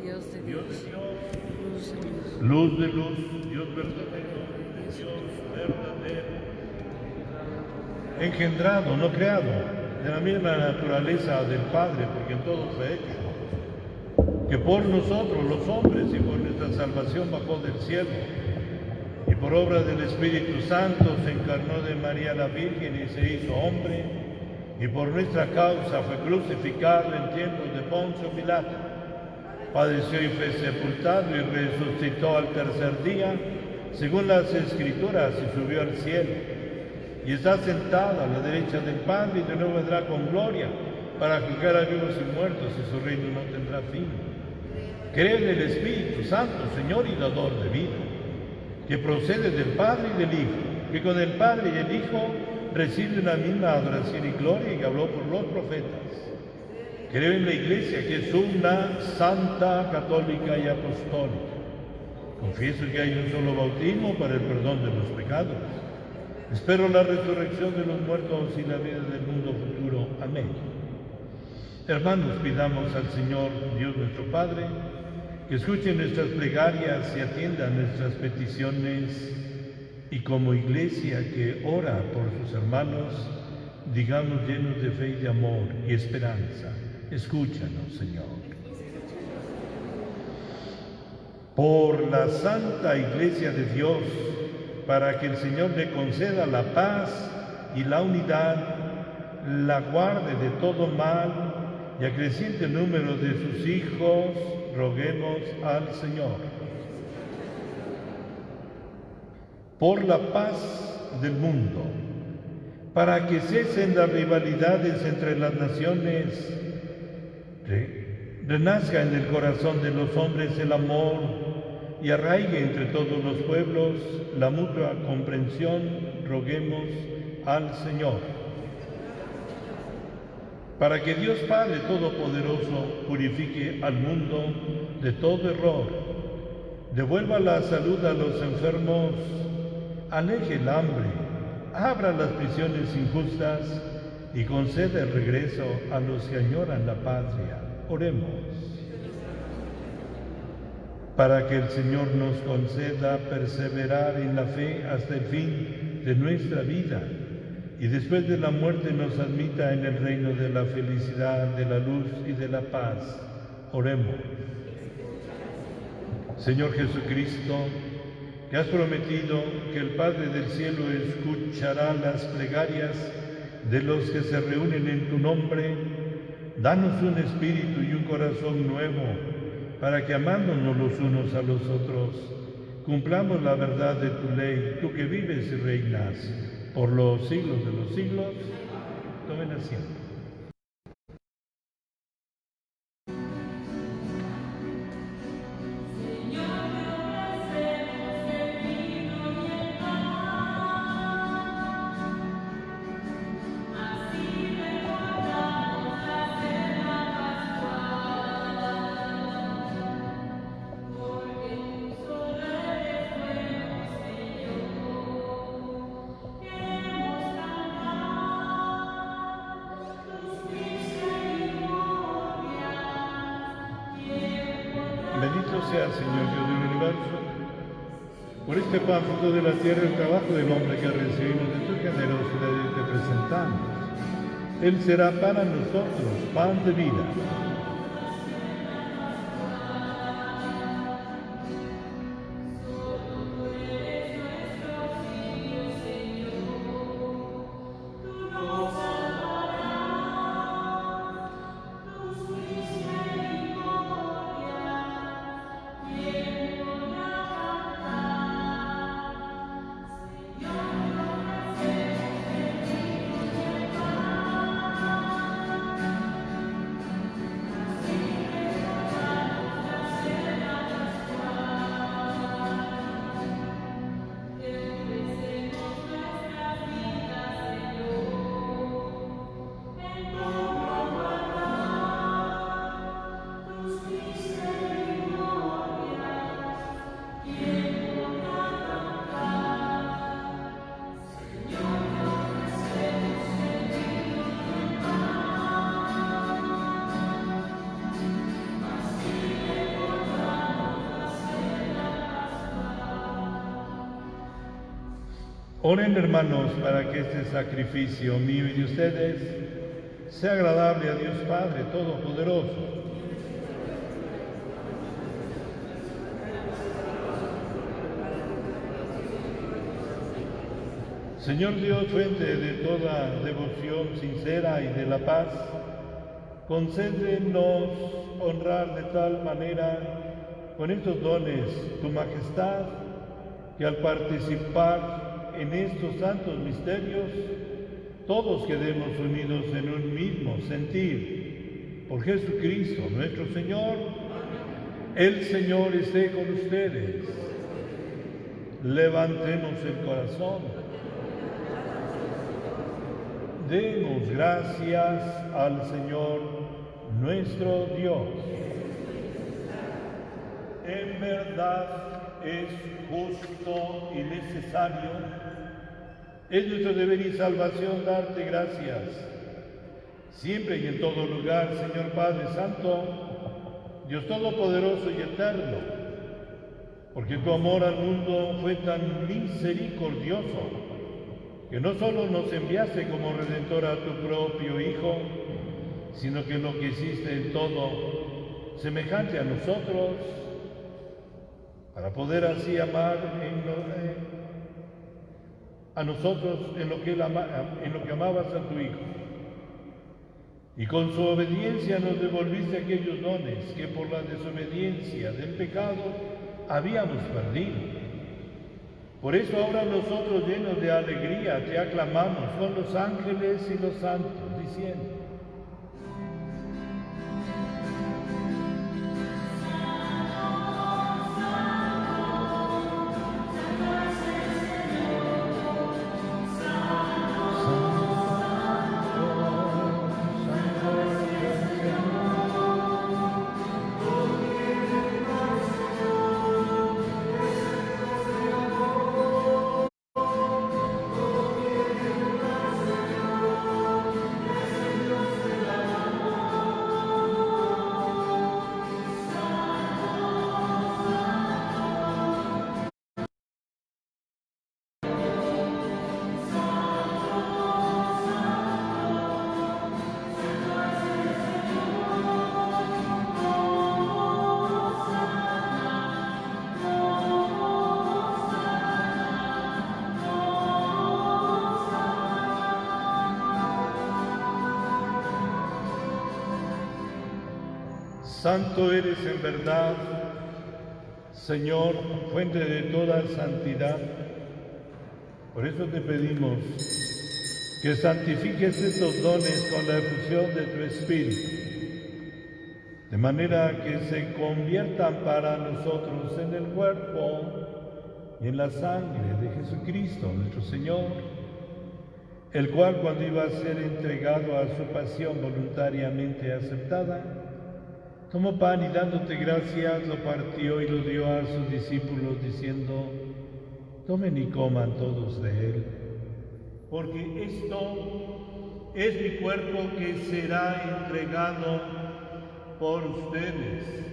Dios de Dios Dios, de Dios, luz de luz. luz de luz, Dios verdadero, Dios verdadero, engendrado, no creado, de la misma naturaleza del Padre, porque en todo fue hecho, que por nosotros los hombres y por nuestra salvación bajó del cielo, y por obra del Espíritu Santo se encarnó de María la Virgen y se hizo hombre, y por nuestra causa fue crucificado en tiempos de Poncio Pilato, padeció y fue sepultado y resucitó al tercer día, según las Escrituras, y subió al cielo, y está sentado a la derecha del Padre, y de nuevo vendrá con gloria para juzgar a vivos y muertos, y su reino no tendrá fin. Cree en el Espíritu Santo, Señor y dador de vida, que procede del Padre y del Hijo, que con el Padre y el Hijo recibe una misma adoración y gloria, y habló por los profetas. Creo en la Iglesia, que es una, santa, católica y apostólica. Confieso que hay un solo bautismo para el perdón de los pecados. Espero la resurrección de los muertos y la vida del mundo futuro. Amén. Hermanos, pidamos al Señor, Dios nuestro Padre, que escuche nuestras plegarias y atienda nuestras peticiones, y como Iglesia que ora por sus hermanos, digamos llenos de fe y de amor y esperanza: escúchanos, Señor. Por la Santa Iglesia de Dios, para que el Señor le conceda la paz y la unidad, la guarde de todo mal y acreciente el número de sus hijos, roguemos al Señor. Por la paz del mundo, para que cesen las rivalidades entre las naciones, renazca en el corazón de los hombres el amor y arraigue entre todos los pueblos la mutua comprensión, roguemos al Señor. Para que Dios Padre Todopoderoso purifique al mundo de todo error, devuelva la salud a los enfermos, aleje el hambre, abra las prisiones injustas y conceda el regreso a los que añoran la patria. Oremos. Para que el Señor nos conceda perseverar en la fe hasta el fin de nuestra vida, y después de la muerte nos admita en el reino de la felicidad, de la luz y de la paz. Oremos. Señor Jesucristo, que has prometido que el Padre del cielo escuchará las plegarias de los que se reúnen en tu nombre, danos un espíritu y un corazón nuevo, para que amándonos los unos a los otros, cumplamos la verdad de tu ley, tú que vives y reinas por los siglos de los siglos. Tomen asiento. Bendito sea, Señor Dios del universo, por este pan fruto de la tierra y el trabajo del hombre que recibimos de tu generosidad y te presentamos. Él será para nosotros pan de vida. Oren, hermanos, para que este sacrificio mío y de ustedes sea agradable a Dios Padre Todopoderoso. Señor Dios, fuente de toda devoción sincera y de la paz, concédenos honrar de tal manera con estos dones tu majestad, que al participar en estos santos misterios, todos quedemos unidos en un mismo sentir. Por Jesucristo nuestro Señor. El Señor esté con ustedes. Levantemos el corazón. Demos gracias al Señor nuestro Dios. En verdad es justo y necesario, es nuestro deber y salvación darte gracias, siempre y en todo lugar, Señor Padre Santo, Dios Todopoderoso y Eterno, porque tu amor al mundo fue tan misericordioso, que no solo nos enviaste como Redentor a tu propio Hijo, sino que lo que hiciste en todo semejante a nosotros, para poder así amar a nosotros en lo que amabas a tu Hijo. Y con su obediencia nos devolviste aquellos dones que por la desobediencia del pecado habíamos perdido. Por eso ahora nosotros, llenos de alegría, te aclamamos con los ángeles y los santos, diciendo: Santo eres en verdad, Señor, fuente de toda santidad. Por eso te pedimos que santifiques estos dones con la efusión de tu Espíritu, de manera que se conviertan para nosotros en el cuerpo y en la sangre de Jesucristo, nuestro Señor, el cual, cuando iba a ser entregado a su pasión voluntariamente aceptada, tomó pan y, dándote gracias, lo partió y lo dio a sus discípulos, diciendo: tomen y coman todos de él, porque esto es mi cuerpo que será entregado por ustedes.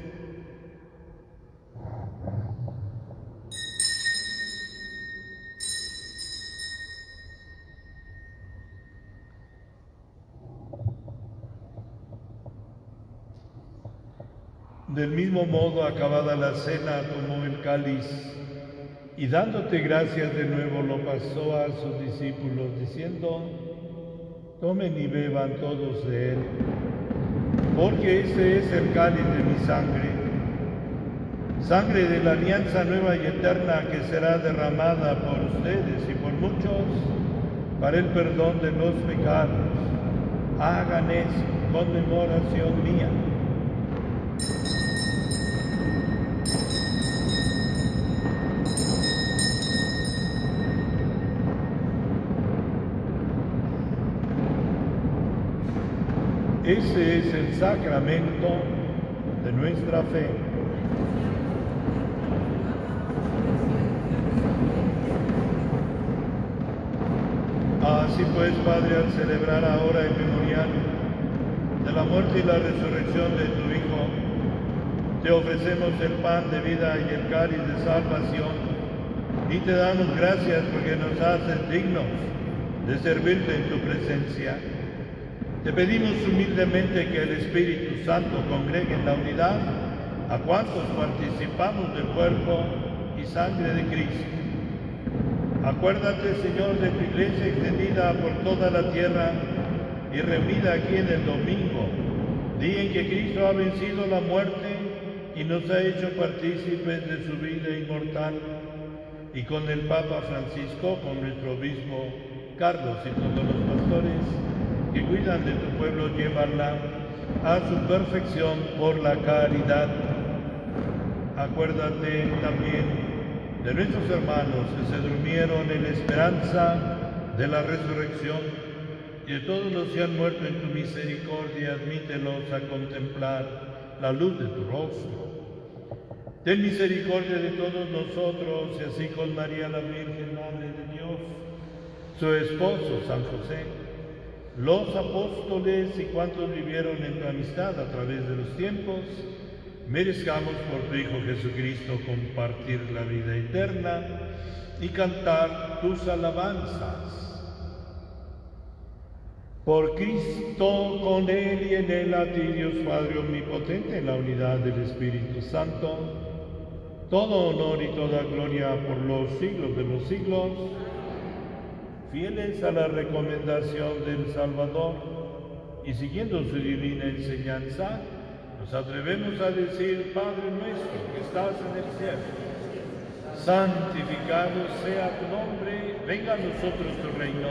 Del mismo modo, acabada la cena, tomó el cáliz y dándote gracias de nuevo lo pasó a sus discípulos, diciendo: tomen y beban todos de él, porque este es el cáliz de mi sangre, sangre de la alianza nueva y eterna que será derramada por ustedes y por muchos para el perdón de los pecados. Hagan eso en conmemoración mía. Ese es el sacramento de nuestra fe. Así pues, Padre, al celebrar ahora el memorial de la muerte y la resurrección de tu Hijo, te ofrecemos el pan de vida y el cáliz de salvación, y te damos gracias porque nos haces dignos de servirte en tu presencia. Te pedimos humildemente que el Espíritu Santo congregue en la unidad a cuantos participamos del cuerpo y sangre de Cristo. Acuérdate, Señor, de tu iglesia extendida por toda la tierra y reunida aquí en el domingo, día en que Cristo ha vencido la muerte y nos ha hecho partícipes de su vida inmortal, y con el Papa Francisco, con nuestro obispo Carlos y todos los pastores que cuidan de tu pueblo, llévala a su perfección por la caridad. Acuérdate también de nuestros hermanos que se durmieron en la esperanza de la resurrección, y de todos los que han muerto en tu misericordia, admítelos a contemplar la luz de tu rostro. Ten misericordia de todos nosotros, y así con María la Virgen, Madre de Dios, su esposo San José, los apóstoles y cuantos vivieron en tu amistad a través de los tiempos, merezcamos por tu Hijo Jesucristo compartir la vida eterna y cantar tus alabanzas. Por Cristo, con Él y en Él, a ti, Dios Padre omnipotente, en la unidad del Espíritu Santo, todo honor y toda gloria por los siglos de los siglos. Fieles a la recomendación del Salvador y siguiendo su divina enseñanza, nos atrevemos a decir: Padre nuestro que estás en el cielo, santificado sea tu nombre, venga a nosotros tu reino,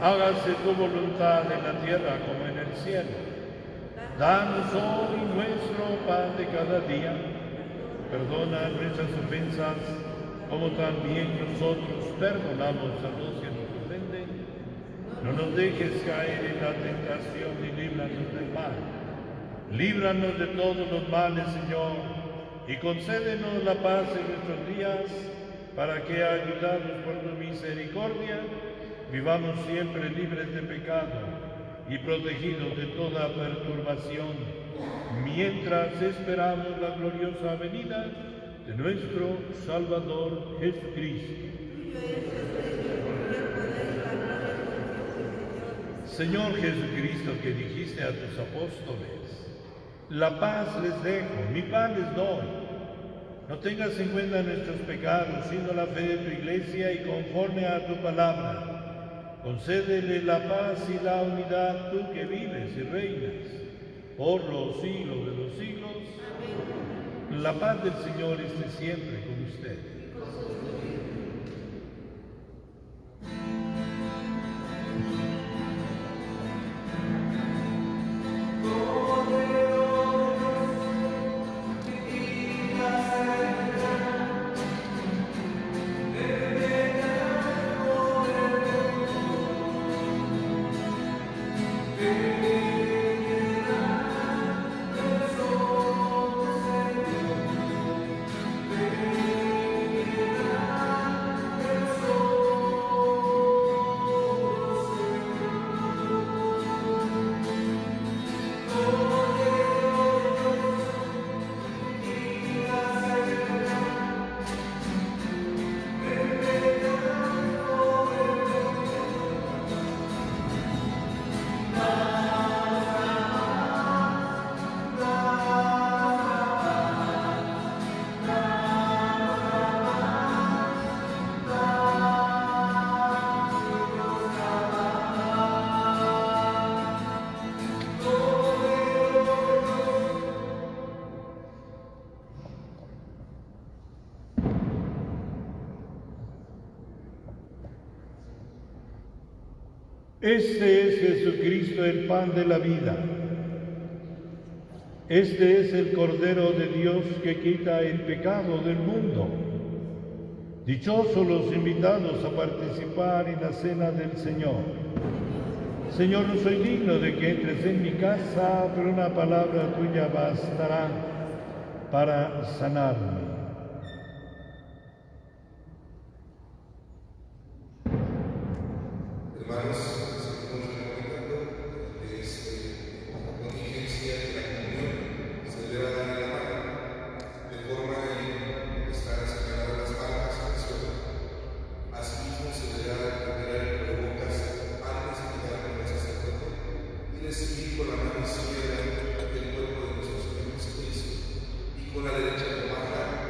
hágase tu voluntad en la tierra como en el cielo. Danos hoy nuestro pan de cada día, perdona nuestras ofensas, como también nosotros perdonamos a los que nos ofenden. No nos dejes caer en la tentación y líbranos del mal. Líbranos de todos los males, Señor, y concédenos la paz en nuestros días, para que, ayudados por tu misericordia, vivamos siempre libres de pecado y protegidos de toda perturbación, mientras esperamos la gloriosa venida de nuestro Salvador Jesucristo. Señor Jesucristo, que dijiste a tus apóstoles: la paz les dejo, mi paz les doy. No tengas en cuenta nuestros pecados, sino la fe de tu iglesia, y conforme a tu palabra, concédele la paz y la unidad, tú que vives y reinas por los siglos de los siglos. Amén. La paz del Señor esté siempre con ustedes. Este es Jesucristo, el pan de la vida. Este es el Cordero de Dios que quita el pecado del mundo. Dichosos los invitados a participar en la cena del Señor. Señor, no soy digno de que entres en mi casa, pero una palabra tuya bastará para sanarme. Hermanos, seguimos recomendando la contingencia de la comunión, se debe dar en la mano, de forma que están señaladas las palmas al suelo. Asimismo, se deberá retirar el cubrebocas antes de quedar con el sacerdote y recibir con la mano izquierda el cuerpo de nuestro Señor Jesucristo y con la derecha tomarla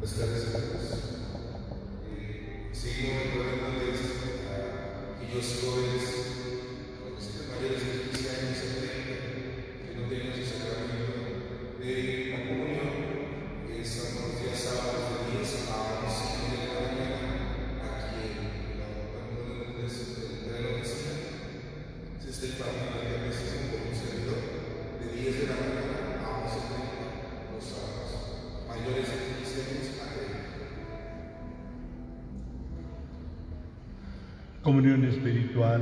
Buenas tardes a todos. Seguimos recordándoles a aquellos jóvenes, adolescentes mayores de 15 años y 30, que no tienen su sacramento de la comunión, que son los días sábados de 10 a 11 de la mañana, aquí en la Comunidad de la Oficina. Se está impartiendo el catecismo por un servidor de 10 de la mañana a 11:30 los sábados, mayores de 15 años a 30. Comunión espiritual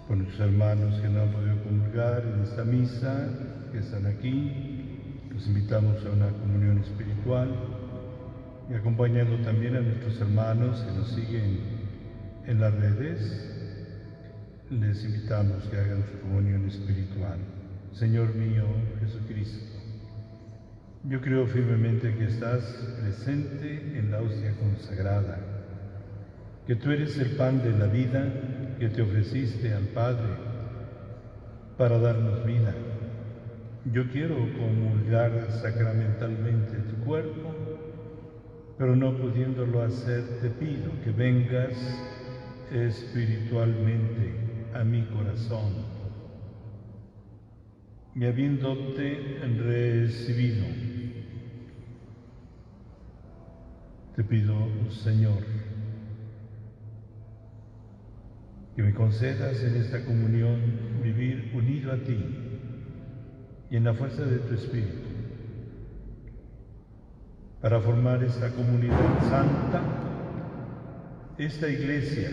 con nuestros hermanos que no han podido comulgar en esta misa, que están aquí. Los invitamos a una comunión espiritual y acompañando también a nuestros hermanos que nos siguen en las redes, les invitamos que hagan su comunión espiritual. Señor mío Jesucristo, yo creo firmemente que estás presente en la hostia consagrada, que tú eres el pan de la vida que te ofreciste al Padre para darnos vida. Yo quiero comulgar sacramentalmente tu cuerpo, pero no pudiéndolo hacer, te pido que vengas espiritualmente a mi corazón y habiéndote recibido, te pido, Señor, que me concedas en esta comunión vivir unido a ti y en la fuerza de tu Espíritu, para formar esta comunidad santa, esta iglesia,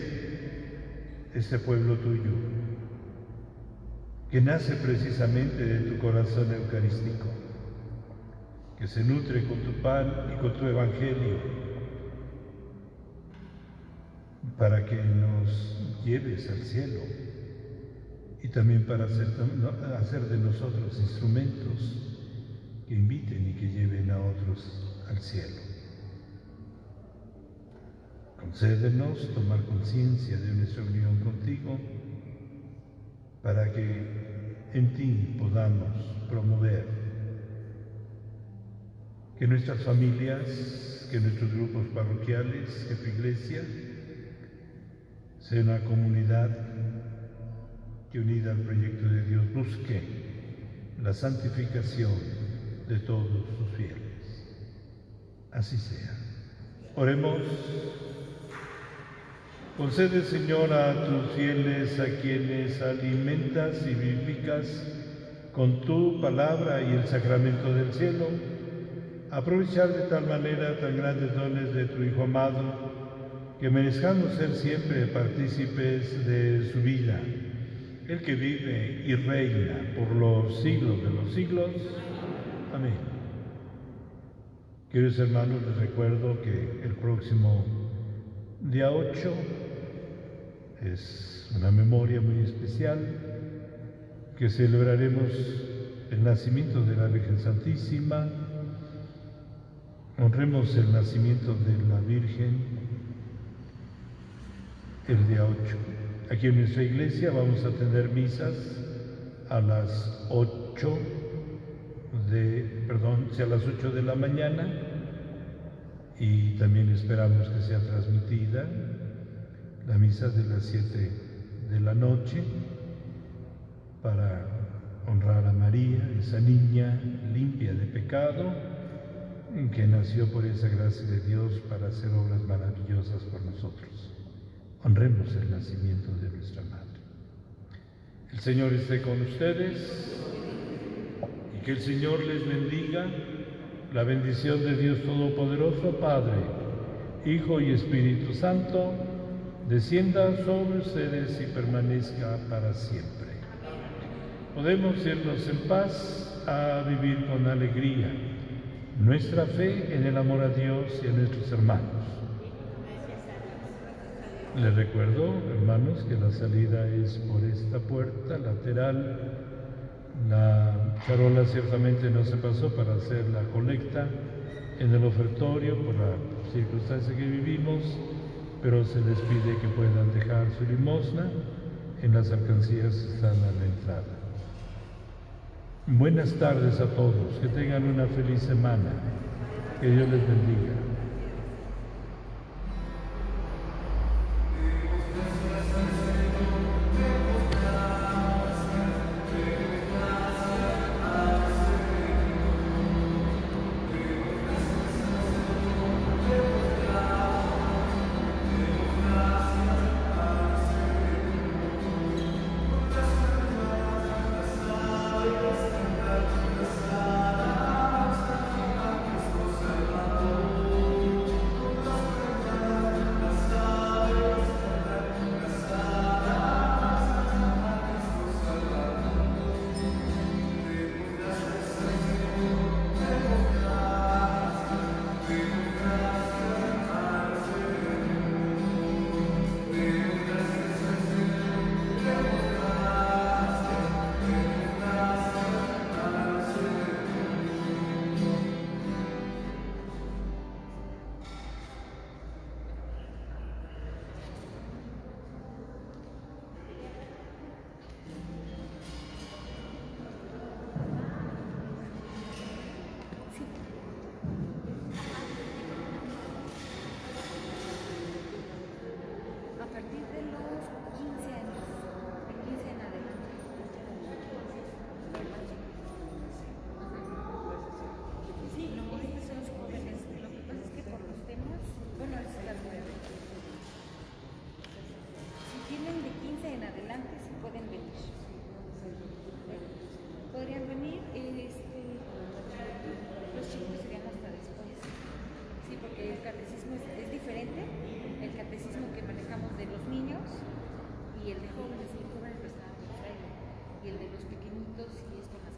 este pueblo tuyo, que nace precisamente de tu corazón eucarístico, que se nutre con tu pan y con tu evangelio, para que nos lleves al cielo y también para hacer de nosotros instrumentos que inviten y que lleven a otros al cielo. Concédenos tomar conciencia de nuestra unión contigo para que en ti podamos promover que nuestras familias, que nuestros grupos parroquiales, que tu iglesia sea una comunidad que, unida al proyecto de Dios, busque la santificación de todos sus fieles. Así sea. Oremos. Concede, Señor, a tus fieles, a quienes alimentas y vivificas con tu palabra y el sacramento del cielo, aprovechar de tal manera tan grandes dones de tu Hijo amado, que merezcamos ser siempre partícipes de su vida, el que vive y reina por los siglos de los siglos. Amén. Queridos hermanos, les recuerdo que el próximo día 8 es una memoria muy especial, que celebraremos el nacimiento de la Virgen Santísima. Honremos el nacimiento de la Virgen el día 8. Aquí en nuestra iglesia vamos a tener misas a las 8 de la mañana, y también esperamos que sea transmitida la misa de las 7 de la noche para honrar a María, esa niña limpia de pecado, que nació por esa gracia de Dios para hacer obras maravillosas por nosotros. Honremos el nacimiento de nuestra Madre. El Señor esté con ustedes y que el Señor les bendiga. La bendición de Dios Todopoderoso, Padre, Hijo y Espíritu Santo, descienda sobre ustedes y permanezca para siempre. Podemos irnos en paz a vivir con alegría nuestra fe en el amor a Dios y a nuestros hermanos. Les recuerdo, hermanos, que la salida es por esta puerta lateral. La charola ciertamente no se pasó para hacer la colecta en el ofertorio por la circunstancia que vivimos, pero se les pide que puedan dejar su limosna en las alcancías que están a la entrada. Buenas tardes a todos, que tengan una feliz semana, que Dios les bendiga. A partir de los 15 años, de 15 en adelante. Sí, no, ahorita son los jóvenes. Lo que pasa es que por los temas, bueno, es las nueve. Si tienen de 15 en adelante, sí pueden venir. Podrían venir, los chicos serían hasta después. Sí, porque el catecismo es diferente. El catecismo que manejamos de los niños y el de jóvenes lo estábamos trayendo. Y el de los pequeñitos sí es con las